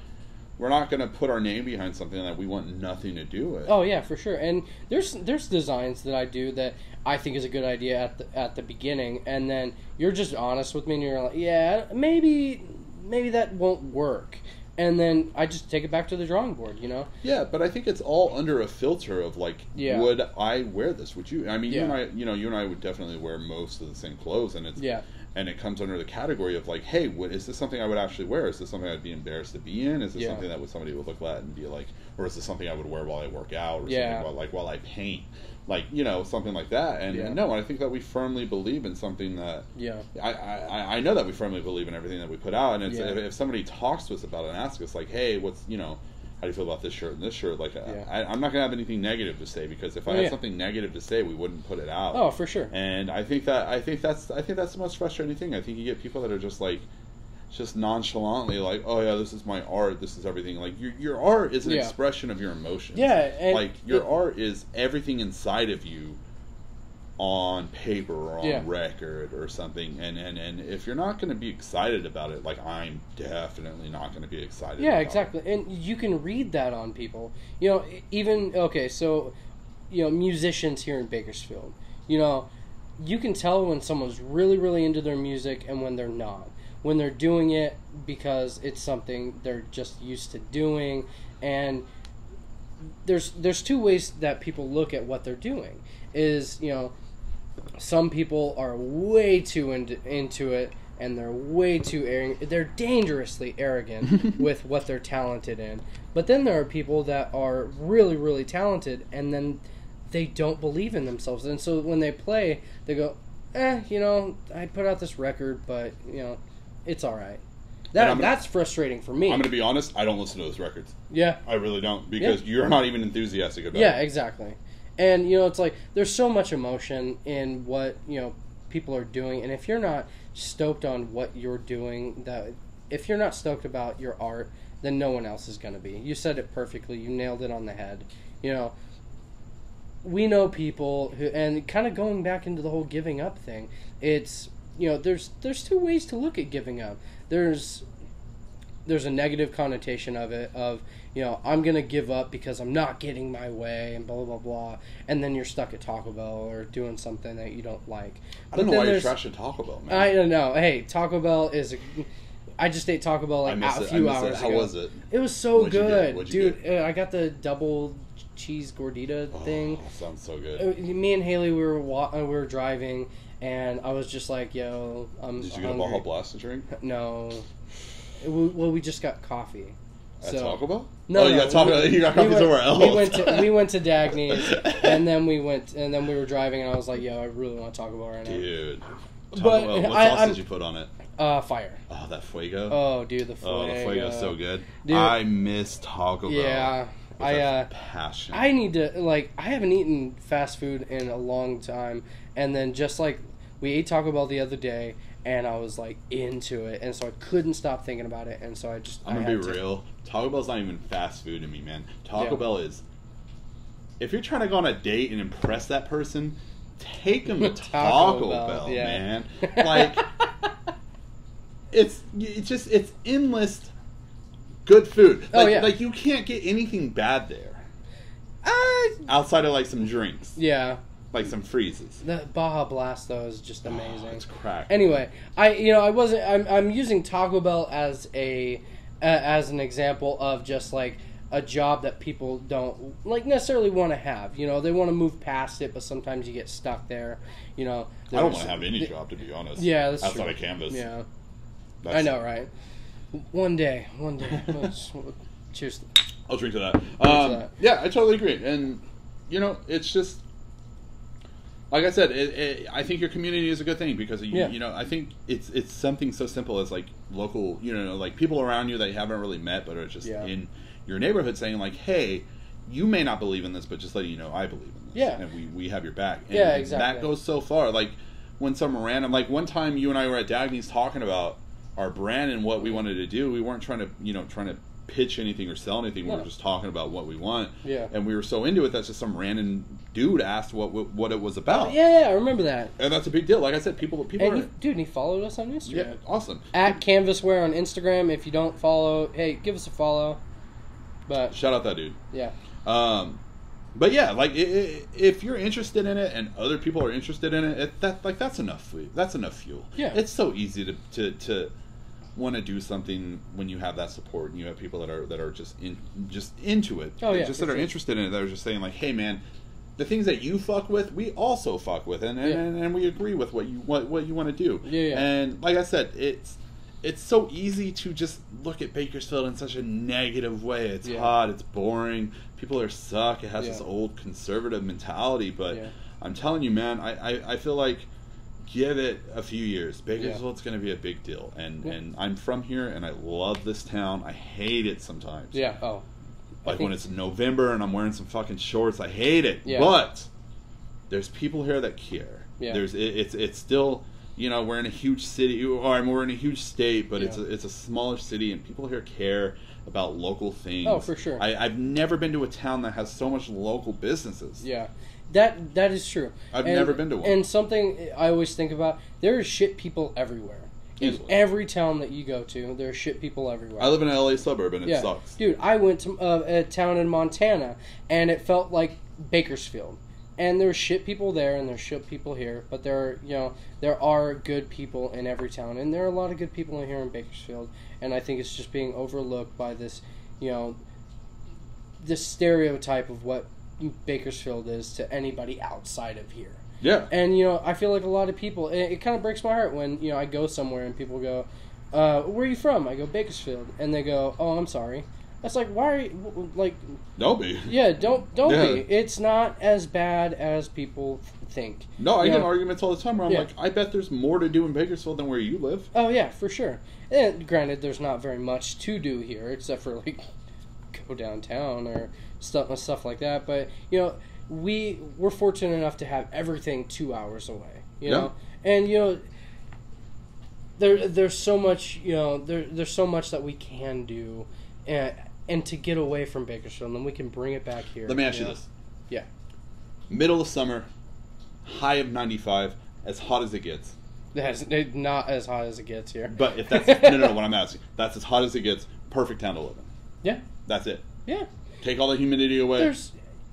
going to put our name behind something that we want nothing to do with. Oh yeah, for sure. And there's designs that I do that I think is a good idea at the beginning, and then you're just honest with me, and you're like, yeah, maybe that won't work, and then I just take it back to the drawing board, Yeah, but I think it's all under a filter of like, would I wear this? Would you? I mean, you and I would definitely wear most of the same clothes, and it's and it comes under the category of like, hey, is this something I would actually wear? Is this something I'd be embarrassed to be in? Is this something that somebody would look at and be like, or is this something I would wear while I work out, or something while I paint? Like, something like that. And no, I think that we firmly believe in something that... Yeah. I know that we firmly believe in everything that we put out. And it's, if somebody talks to us about it and asks us, like, hey, what's, how do you feel about this shirt and this shirt? Like, I'm not going to have anything negative to say, because if I had something negative to say, we wouldn't put it out. Oh, for sure. And I think that's the most frustrating thing. I think you get people that are just like, just nonchalantly like, oh yeah, this is my art, this is everything. Like your art is an expression of your emotions. Yeah, and like your art is everything inside of you on paper or on record or something. And if you're not going to be excited about it, like I'm definitely not going to be excited. Yeah, about exactly. it. And you can read that on people. Even musicians here in Bakersfield. You can tell when someone's really, really into their music and when they're not. When they're doing it because it's something they're just used to doing, and there's two ways that people look at what they're doing. Is some people are way too into it, and they're way too arrogant. They're dangerously arrogant with what they're talented in. But then there are people that are really, really talented, and then they don't believe in themselves, and so when they play, they go, I put out this record, but it's all right. That's frustrating for me. I'm going to be honest, I don't listen to those records. Yeah. I really don't, because you're not even enthusiastic about it. Yeah, exactly. And, it's like, there's so much emotion in what, people are doing, and if you're not stoked on what you're doing, if you're not stoked about your art, then no one else is going to be. You said it perfectly. You nailed it on the head. We know people who, and kind of going back into the whole giving up thing, it's... there's two ways to look at giving up. There's a negative connotation of it, of, I'm going to give up because I'm not getting my way and blah, blah, blah. And then you're stuck at Taco Bell or doing something that you don't like. I don't know why you're trashing Taco Bell, man. I don't know. Hey, Taco Bell I just ate Taco Bell a few hours ago. How was it? It was so What'd good. you get? I got the double cheese gordita thing. Sounds so good. Me and Haley, we were driving, and I was just like, yo, I'm Did you get a Baja Blast to drink? No. Well, we just got coffee. At Taco Bell? No, you got coffee somewhere else. We went to Dagny's, and then we were driving, and I was like, yo, I really want Taco Bell right now. Dude. Taco Bell, what sauce did you put on it? Fire. Oh, that Fuego? Oh, dude, the Fuego. Oh, the Fuego's so good. Dude, I miss Taco Bell. Yeah. Passion. I need to, I haven't eaten fast food in a long time, and then just we ate Taco Bell the other day, and I was into it, and so I couldn't stop thinking about it, and so I'm gonna be real. Taco Bell's not even fast food to me, man. Taco Bell is, if you're trying to go on a date and impress that person, take them to Taco Bell, man. It's endless good food. You can't get anything bad there. Outside of some drinks. Yeah. Like some freezes. The Baja Blast though is just amazing. It's crack. Anyway, I'm using Taco Bell as as an example of just like a job that people don't like necessarily want to have. You know, they want to move past it, but sometimes you get stuck there. You know, I don't want to have any job, to be honest. Yeah, that's outside true. of Canvas. Yeah, I know, right? One day. Cheers. I'll drink to that. Yeah, I totally agree. And, you know, it's just, like I said, I think your community is a good thing because, you know, I think it's something so simple as, like, local, you know, like, people around you that you haven't really met but are just in your neighborhood saying, like, hey, you may not believe in this, but just letting you know I believe in this. Yeah. And we have your back. And exactly. that goes so far. Like, when some random, like, one time you and I were at Dagny's talking about our brand and what we wanted to do, we weren't trying to pitch anything or sell anything. We were just talking about what we want. Yeah. And we were so into it that just some random dude asked what it was about. Yeah, I remember that. And that's a big deal. Like I said, people are... Dude, he followed us on Instagram. Yeah, awesome. At Canvasware on Instagram. If you don't follow, hey, give us a follow. But shout out that dude. Yeah. But yeah, like if you're interested in it and other people are interested in it, that's enough. That's enough fuel. Yeah. It's so easy to want to do something when you have that support and you have people that are just into it. Oh yeah. Just that are interested in it. That are just saying like, hey man, the things that you fuck with, we also fuck with, and we agree with what you want to do. Yeah. And like I said, it's so easy to just look at Bakersfield in such a negative way. It's hot, it's boring, people are suck, it has this old conservative mentality, but I'm telling you, man, I feel like give it a few years. Bakersfield's going to be a big deal. And I'm from here, and I love this town. I hate it sometimes. Yeah, oh. Like when it's November and I'm wearing some fucking shorts, I hate it. Yeah. But there's people here that care. Yeah. It's still... You know, we're in a huge city, or we're in a huge state, but it's a smaller city, and people here care about local things. Oh, for sure. I've never been to a town that has so much local businesses. Yeah, that is true. I've never been to one. And something I always think about, there are shit people everywhere. In every town that you go to, there are shit people everywhere. I live in an LA suburb, and it sucks. Dude, I went to a town in Montana, and it felt like Bakersfield. And there's shit people there, and there's shit people here, but there are good people in every town, and there are a lot of good people in here in Bakersfield, and I think it's just being overlooked by this, this stereotype of what Bakersfield is to anybody outside of here. Yeah. And I feel like a lot of people, it kind of breaks my heart when I go somewhere and people go, "Where are you from?" I go, "Bakersfield," and they go, "Oh, I'm sorry." That's like, why are you, like... Don't be. Yeah, don't be. It's not as bad as people think. No, I get arguments all the time where I'm like, I bet there's more to do in Bakersfield than where you live. Oh, yeah, for sure. And granted, there's not very much to do here, except for, like, go downtown or stuff like that. But, we're fortunate enough to have everything 2 hours away, you know? And, there's so much, there's so much that we can do, and to get away from Bakersfield, and then we can bring it back here. Let me ask you this. Yeah. Middle of summer, high of 95, as hot as it gets. That's not as hot as it gets here. But if that's... no, what I'm asking. That's as hot as it gets. Perfect town to live in. Yeah. That's it. Yeah. Take all the humidity away.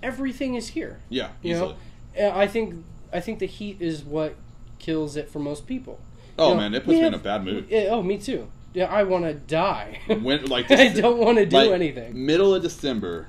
Everything is here. Yeah, easily. I think the heat is what kills it for most people. Oh, man, it puts me in a bad mood. Me too. Yeah, I want to die. I don't want to do anything. Middle of December,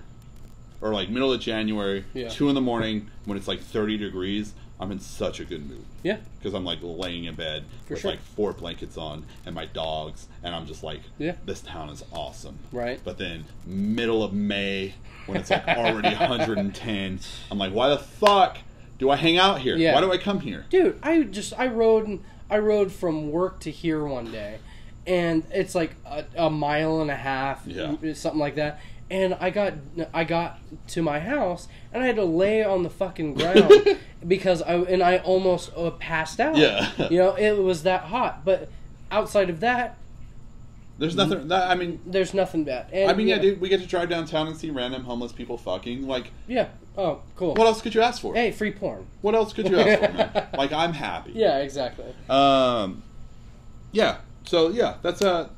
or like middle of January, 2 in the morning, when it's like 30 degrees, I'm in such a good mood. Yeah. Because I'm like laying in bed with like 4 blankets on and my dogs, and I'm just like, this town is awesome. Right. But then middle of May, when it's like already 110, I'm like, why the fuck do I hang out here? Yeah. Why do I come here? Dude, I rode from work to here one day. And it's like a mile and a half, something like that. And I got to my house, and I had to lay on the fucking ground because I almost passed out. Yeah. It was that hot. But outside of that, there's nothing. There's nothing bad. And, dude, we get to drive downtown and see random homeless people fucking. Like, yeah. Oh, cool. What else could you ask for? Hey, free porn. What else could you ask for, man? Like, I'm happy. Yeah, exactly. Yeah. So yeah, that's so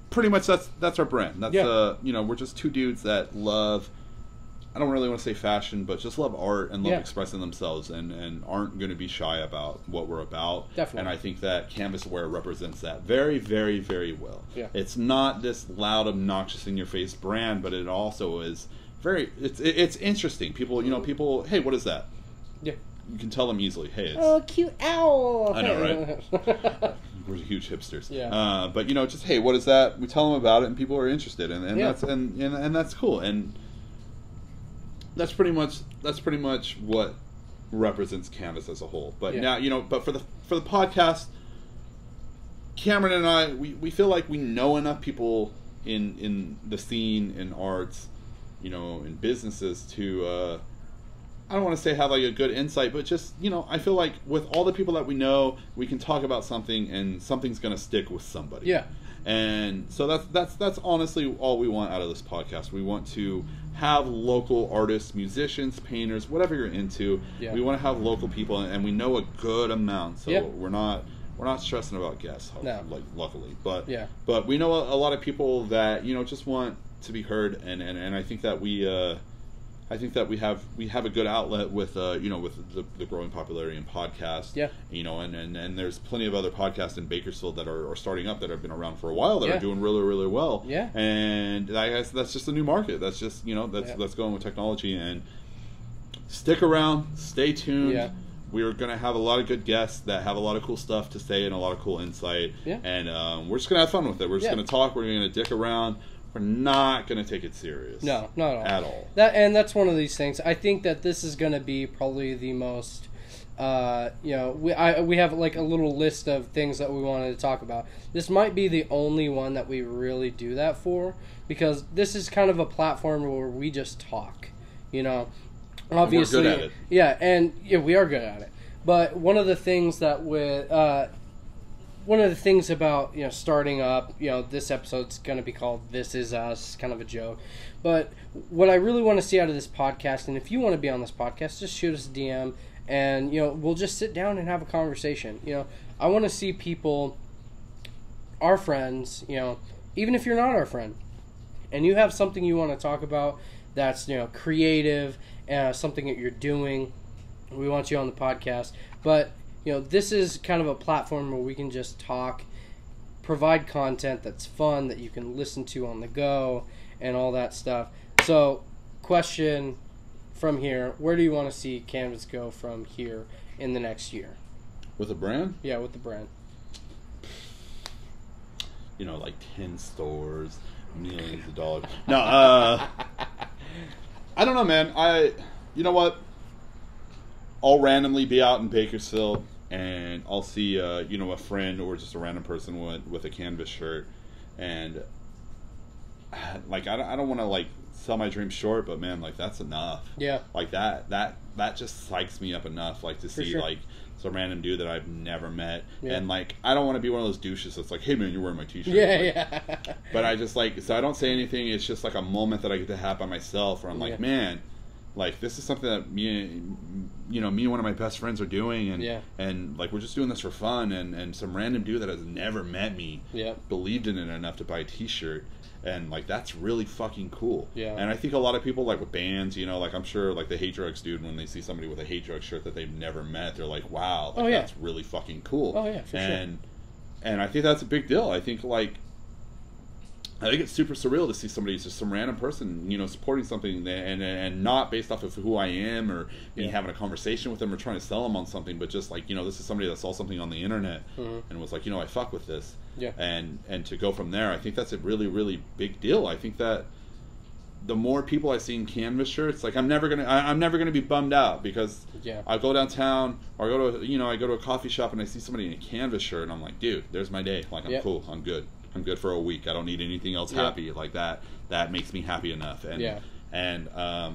pretty much that's our brand. That's we're just two dudes that love I don't really want to say fashion, but just love art and love Yeah. expressing themselves and aren't going to be shy about what we're about. Definitely. And I think that Canvas Wear represents that very, very, very well. Yeah. It's not this loud, obnoxious, in-your-face brand, but it also is it's interesting. People, people, hey, what is that? Yeah. You can tell them easily, hey, it's... Oh, cute owl! I know, right? We're huge hipsters. Yeah. But, just, hey, what is that? We tell them about it, and people are interested, and Yeah. that's and that's cool. And that's pretty much what represents Canvas as a whole. But Yeah. now, but for the podcast, Cameron and I, we feel like we know enough people in the scene, in arts, in businesses to I don't want to say have like a good insight, but just I feel like with all the people that we know, we can talk about something and something's going to stick with somebody. Yeah. And so that's honestly all we want out of this podcast. We want to have local artists, musicians, painters, whatever you're into. Yeah. We want to have local people, and we know a good amount. So Yeah. we're not stressing about guests, No. like luckily. But Yeah. but we know a lot of people that just want to be heard, and I think that we have a good outlet with with the growing popularity in podcasts. Yeah. And there's plenty of other podcasts in Bakersfield that are starting up that have been around for a while that Yeah. are doing really, really well. Yeah. And I guess that's just a new market. That's just that's going with technology. And stick around, stay tuned. Yeah. We're going to have a lot of good guests that have a lot of cool stuff to say and a lot of cool insight. Yeah. And we're just going to have fun with it. We're just Yeah. going to talk. We're going to dick around. We're not going to take it serious. No, not at all. That's one of these things. I think that this is going to be probably the most, we have like a little list of things that we wanted to talk about. This might be the only one that we really do that for, because this is kind of a platform where we just talk, Obviously, we're good at it. Yeah, and we are good at it. But one of the things that one of the things about starting up, this episode's going to be called "This Is Us," kind of a joke. But what I really want to see out of this podcast, and if you want to be on this podcast, just shoot us a DM, and we'll just sit down and have a conversation. I want to see people, our friends, even if you're not our friend, and you have something you want to talk about that's creative, something that you're doing, we want you on the podcast. But this is kind of a platform where we can just talk, provide content that's fun, that you can listen to on the go, and all that stuff. So, question from here, where do you want to see Canvas go from here in the next year? With a brand? Yeah, with the brand. Like 10 stores, millions of dollars. No, I don't know, man. You know what? I'll randomly be out in Bakersfield, and I'll see, a friend or just a random person with a Canvas shirt, and I don't want to sell my dreams short, but man, that's enough. Yeah. That just psychs me up enough, to see sure. some random dude that I've never met, Yeah. and I don't want to be one of those douches that's like, hey man, you're wearing my t-shirt. Yeah. But I just so I don't say anything. It's just a moment that I get to have by myself, where I'm like, man. This is something that me and one of my best friends are doing, and we're just doing this for fun, and some random dude that has never met me believed in it enough to buy a t-shirt, and that's really fucking cool. Yeah. And I think a lot of people with bands, I'm sure the Hate Drugs dude, when they see somebody with a Hate Drugs shirt that they've never met, they're like, wow, that's really fucking cool. Oh yeah, for sure. And I think that's a big deal. I think it's super surreal to see somebody, just some random person, supporting something, and not based off of who I am or me having a conversation with them or trying to sell them on something, but just this is somebody that saw something on the internet and was like, I fuck with this. Yeah. And to go from there, I think that's a really, really big deal. I think that the more people I see in Canvas shirts, I'm never gonna be bummed out, because I go downtown or I go to a coffee shop and I see somebody in a Canvas shirt and I'm like, dude, there's my day. I'm cool. I'm good. I'm good for a week. I don't need anything else happy like that. That makes me happy enough. And I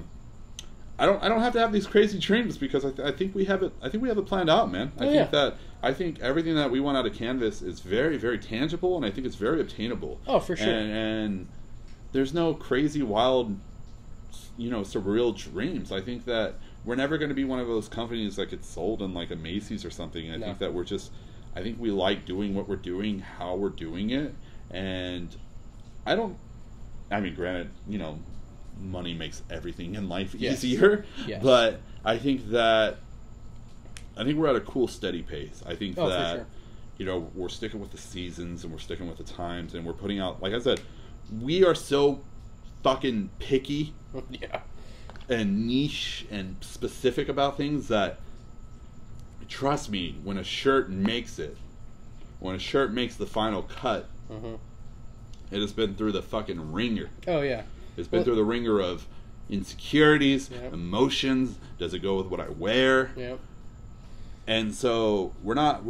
don't have to have these crazy dreams, because I think we have it. I think we have it planned out, man. I think everything that we want out of Canvas is very, very tangible, and I think it's very obtainable. Oh, for sure. And there's no crazy, wild, surreal dreams. I think that we're never going to be one of those companies that gets sold in a Macy's or something. I think that I think we like doing what we're doing, how we're doing it, and granted, money makes everything in life Yes. easier. Yes. But I think we're at a cool, steady pace. I think Oh, that for sure. you know, we're sticking with the seasons and we're sticking with the times, and we're putting out, like I said, we are so fucking picky Yeah. and niche and specific about things that, trust me, when a shirt makes it, when a shirt makes the final cut, Mm-hmm. it has been through the fucking ringer. Oh, yeah. It's been through the ringer of insecurities, Yep. emotions. Does it go with what I wear? Yep. And so we're not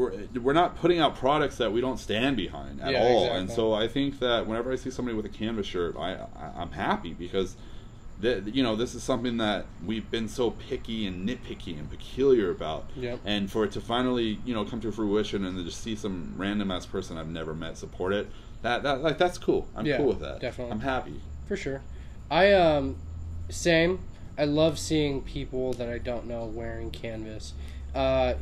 putting out products that we don't stand behind at all. Exactly. And so I think that whenever I see somebody with a canvas shirt, I'm happy, because this is something that we've been so picky and nitpicky and peculiar about. Yep. And for it to finally, come to fruition and to just see some random ass person I've never met support it, that's cool. I'm cool with that. Definitely. I'm happy. For sure. Same. I love seeing people that I don't know wearing canvas. I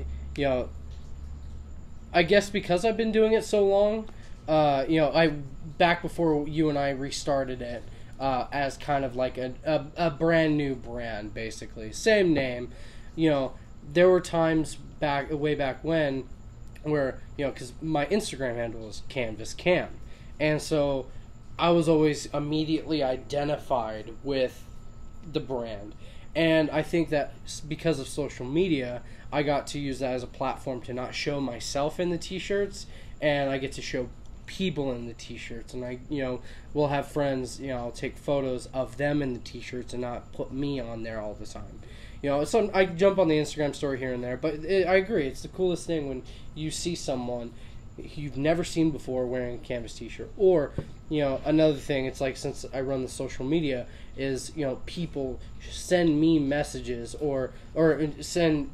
guess because I've been doing it so long, back before you and I restarted it, as kind of like a brand new brand, basically. Same name. There were times way back when where, because my Instagram handle is Canvas Cam. And so I was always immediately identified with the brand. And I think that because of social media, I got to use that as a platform to not show myself in the t-shirts, and I get to show people in the t-shirts. And I, will have friends, I'll take photos of them in the t-shirts and not put me on there all the time. So I jump on the Instagram story here and there, but I agree, it's the coolest thing when you see someone you've never seen before wearing a canvas t-shirt. Or, another thing, it's like, since I run the social media, is, people send me messages or send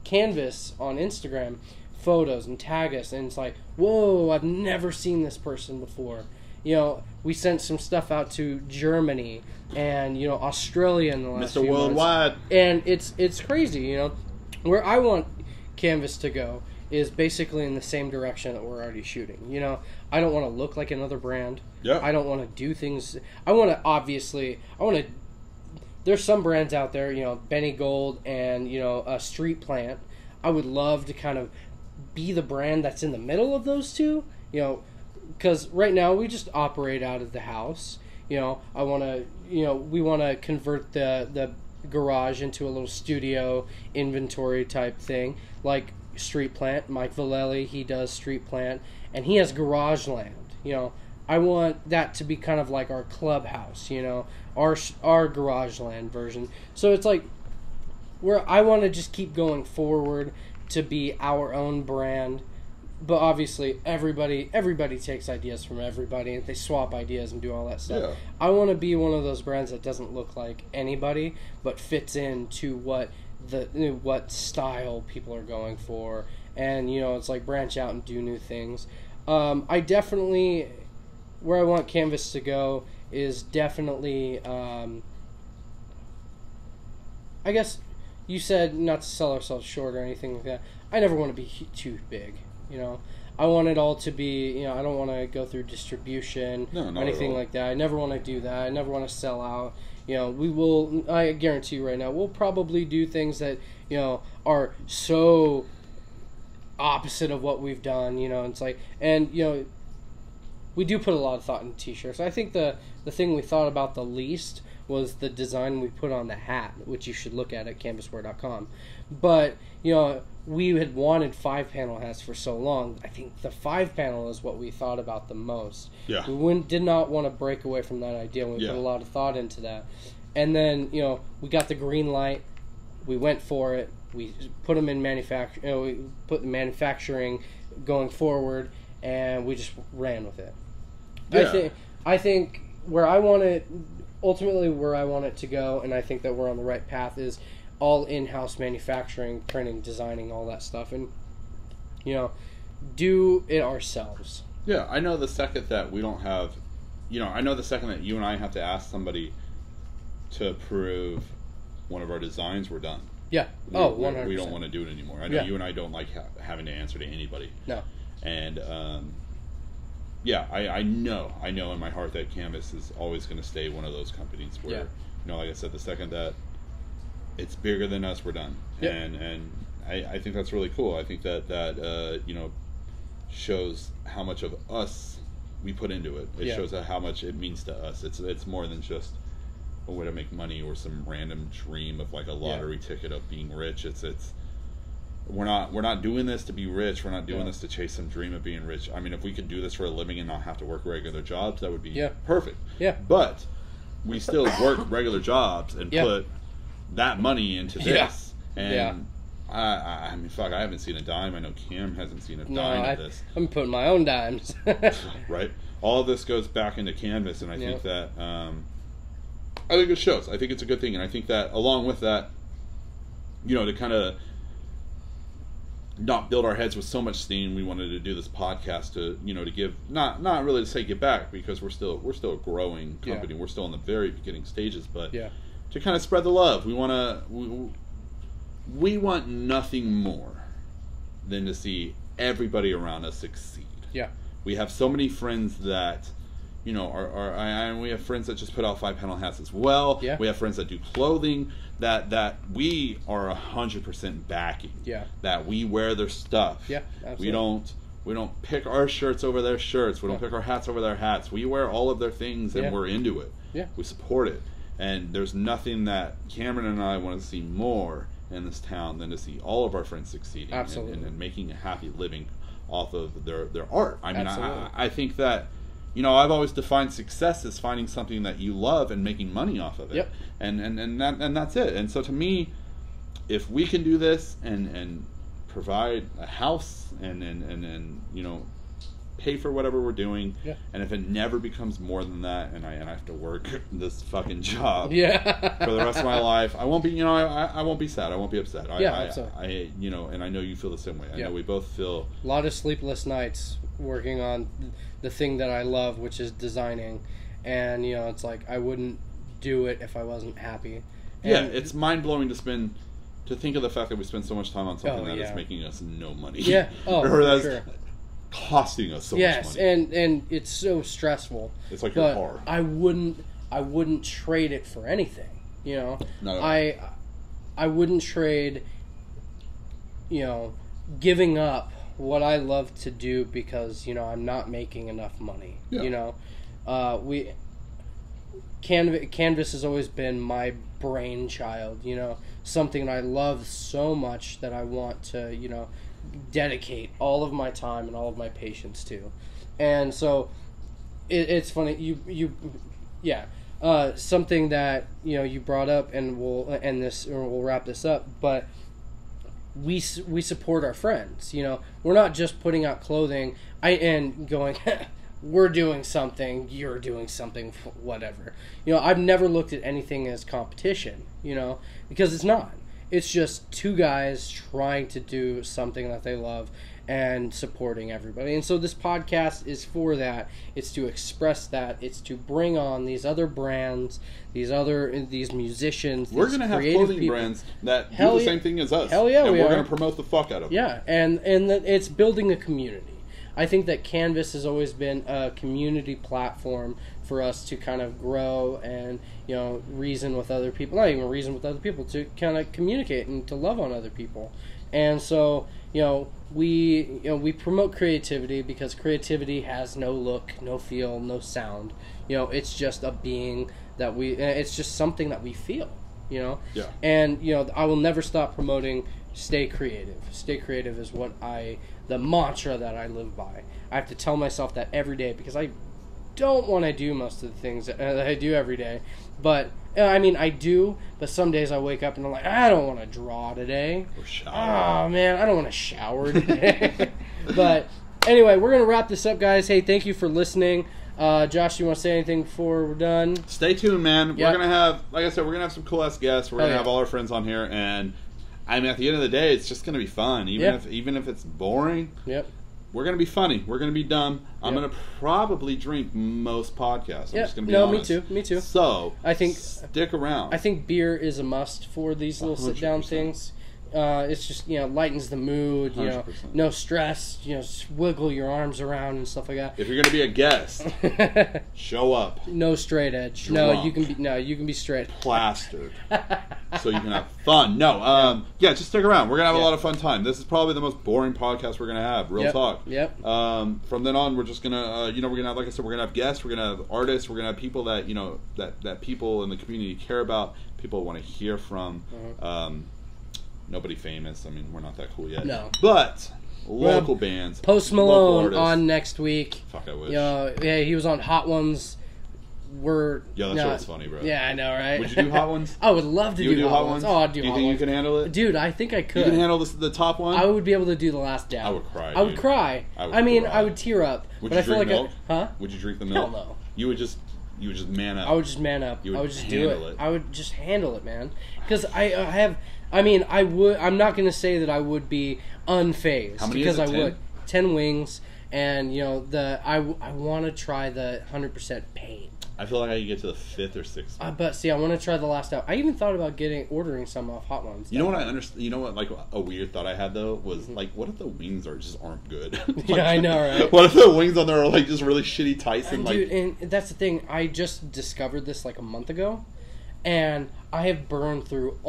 Canvas on Instagram photos and tag us, and it's like, whoa, I've never seen this person before. We sent some stuff out to Germany and, Australia in the last Mr. few Worldwide. months. And it's crazy, Where I want Canvas to go is basically in the same direction that we're already shooting. I don't want to look like another brand. Yeah. I don't want to do things. There's some brands out there, Benny Gold and, Street Plant. I would love to kind of be the brand that's in the middle of those two, because right now we just operate out of the house. We want to convert the garage into a little studio inventory type thing, like Street Plant. Mike Vallely, he does Street Plant, and he has Garage Land. I want that to be kind of like our clubhouse, our Garage Land version. So it's like, where I want to just keep going forward to be our own brand. But obviously, everybody takes ideas from everybody, and they swap ideas and do all that stuff. Yeah. I want to be one of those brands that doesn't look like anybody, but fits into what style people are going for, and it's like branch out and do new things. I definitely, where I want Canvas to go is definitely, I guess you said not to sell ourselves short or anything like that. I never want to be too big. I want it all to be, I don't want to go through distribution or anything like that. I never want to do that. I never want to sell out. I guarantee you right now, we'll probably do things that, are so opposite of what we've done, it's like, and, we do put a lot of thought into t-shirts. I think the thing we thought about the least was the design we put on the hat, which you should look at canvaswear.com. But, we had wanted 5-panel hats for so long. I think the 5-panel is what we thought about the most. Yeah. We did not want to break away from that idea. We put a lot of thought into that. And then, we got the green light. We went for it. We put them in we put the manufacturing going forward, and we just ran with it. Yeah. I think where I want it, ultimately where I want it to go, and I think that we're on the right path, is all in-house manufacturing, printing, designing, all that stuff, and do it ourselves. Yeah, I know the second that we don't have, I know the second that you and I have to ask somebody to approve one of our designs, we're done. Yeah. 100%. We don't want to do it anymore. I know you and I don't like having to answer to anybody. No. And I know in my heart that Canvas is always going to stay one of those companies where, like I said, the second that it's bigger than us, we're done. Yep. And I think that's really cool. I think that shows how much of us we put into it. It shows how much it means to us. It's more than just a way to make money or some random dream of like a lottery ticket of being rich. It's we're not doing this to be rich. We're not doing this to chase some dream of being rich. I mean, if we could do this for a living and not have to work regular jobs, that would be perfect. Yeah. But we still work regular jobs and put that money into this. And I mean, fuck, I haven't seen a dime. I know Cam hasn't seen a dime of this. I'm putting my own dimes. Right. All of this goes back into Canvas, and I think that I think it shows. I think it's a good thing, and I think that along with that, to kind of not build our heads with so much steam, we wanted to do this podcast to to give not really to say give back, because we're still a growing company. We're still in the very beginning stages, but to kind of spread the love. We want nothing more than to see everybody around us succeed. Yeah, we have so many friends that we have friends that just put out 5 panel hats as well. Yeah, we have friends that do clothing that we are 100% backing. Yeah, that we wear their stuff. Yeah, absolutely. We don't pick our shirts over their shirts. We don't pick our hats over their hats. We wear all of their things, and we're into it. Yeah, we support it. And there's nothing that Cameron and I want to see more in this town than to see all of our friends succeeding and making a happy living off of their art. I mean, I think that I've always defined success as finding something that you love and making money off of it. Yep. And that's it. And so to me, if we can do this and provide a house and pay for whatever we're doing, and if it never becomes more than that, and I have to work this fucking job for the rest of my life, I won't be I won't be sad. I won't be upset. I and I know you feel the same way. I know we both feel a lot of sleepless nights working on the thing that I love, which is designing, and it's like I wouldn't do it if I wasn't happy. And it's mind blowing to think of the fact that we spend so much time on something that is making us no money. Yeah, or that's sure. Costing us so much money. and it's so stressful. It's like your car. I wouldn't trade it for anything. No. I wouldn't trade giving up what I love to do because I'm not making enough money. Yeah. Canvas has always been my brainchild. Something I love so much that I want to dedicate all of my time and all of my patience to. And so it's funny something that you brought up, and we'll wrap this up, but we support our friends. We're not just putting out clothing and going we're doing something, you're doing something, whatever. I've never looked at anything as competition, because it's not. It's just two guys trying to do something that they love and supporting everybody. And so this podcast is for that. It's to express that. It's to bring on these other brands, these musicians. We're going to have clothing brands that do the same thing as us. Hell yeah, and we're going to promote the fuck out of it. Yeah, and it's building a community. I think that Canvas has always been a community platform for us to kind of grow and reason with other people. Not even reason with other people, to kind of communicate and to love on other people. And so we promote creativity because creativity has no look, no feel, no sound. It's just a being that it's just something that we feel. Yeah. And I will never stop promoting. Stay creative. Stay creative is the mantra that I live by. I have to tell myself that every day because I don't want to do most of the things that I do every day. But, I do, but some days I wake up and I'm like, I don't want to draw today. Or shower. Oh, man, I don't want to shower today. But, anyway, we're going to wrap this up, guys. Hey, thank you for listening. Josh, you want to say anything before we're done? Stay tuned, man. Yep. We're going to have, like I said, we're going to have some cool-ass guests. We're going to have all our friends on here, and at the end of the day, it's just going to be fun. Even if it's boring, we're going to be funny. We're going to be dumb. I'm going to probably drink most podcasts. I'm just going to be honest. Me too. So, I think stick around. I think beer is a must for these little sit-down things It's just, lightens the mood, 100%. no stress, just wiggle your arms around and stuff like that. If you're gonna be a guest, show up. No straight edge. Drunk. You can be straight. Plastered. So you can have fun. No, just stick around. We're gonna have a lot of fun time. This is probably the most boring podcast we're gonna have. Real talk. Yep. From then on, we're just gonna, we're gonna have, like I said, we're gonna have guests. We're gonna have artists. We're gonna have people that that people in the community care about. People want to hear from. Nobody famous. I mean, we're not that cool yet. No. But local bands. Post Malone on next week. Fuck, I wish. Yeah, he was on Hot Ones. That shit was funny, bro. Yeah, I know, right? Would you do Hot Ones? I would love to do Hot Ones. Oh, I'd do Hot Ones. Do you think you can handle it? Dude, I think I could. You can handle the top one? I would be able to do the last dab. I would cry. I would cry. I would tear up. Would but you I feel drink like milk? Huh? Would you drink the milk? Hell no. You would just man up. I would just man up. I would just do it. I would just handle it, man. Because I would. I'm not going to say that I would be unfazed. How many because is it, I would. 10 wings, and I want to try the 100% paint. I feel like I could get to the 5th or 6th. But see, I want to try the last out. I even thought about ordering some off Hot Ones. You know what I understand? You know what? Like a weird thought I had though was like, what if the wings aren't good? Yeah, I know, right? What if the wings on there are like just really shitty Tyson? Dude, and that's the thing. I just discovered this like a month ago, and I have burned through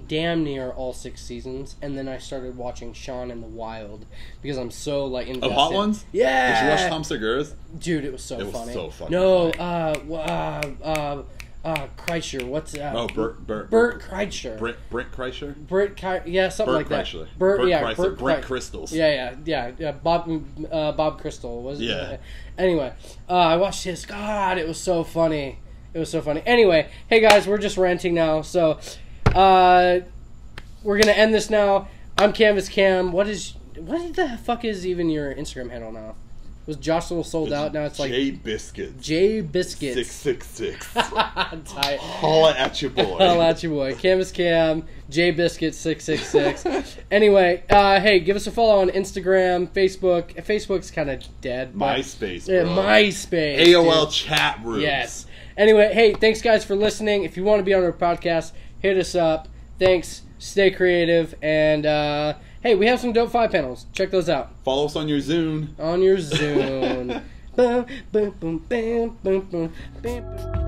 damn near all 6 seasons, and then I started watching Shaun in the Wild because I'm so like invested. Of Hot Ones? Yeah. Did you watch Tom Segura's? Dude, it was so funny. It was so fucking funny. Kreischer. What's Bert Kreischer. Brent Kreischer? Something like that. Chrysler. Bert Brent Crystals. Yeah. Bob Crystal was. Yeah. Anyway, I watched his. God, it was so funny. It was so funny. Anyway, hey guys, we're just ranting now, so we're gonna end this now. I'm Canvas Cam. What the fuck is even your Instagram handle now? Was Josh Little sold out? Now it's like J Biscuits. J Biscuits 666. Tight. Holla at your boy. Holla at your boy. Canvas Cam. J Biscuits 666. Anyway, hey, give us a follow on Instagram, Facebook. Facebook's kind of dead. MySpace. Bro. MySpace. AOL chat rooms. Yes. Anyway, hey, thanks guys for listening. If you want to be on our podcast, hit us up. Thanks. Stay creative. And, hey, we have some dope 5 panels. Check those out. Follow us on your Zune. On your Zune. Boom, boom, boom, bam, boom, boom, bam.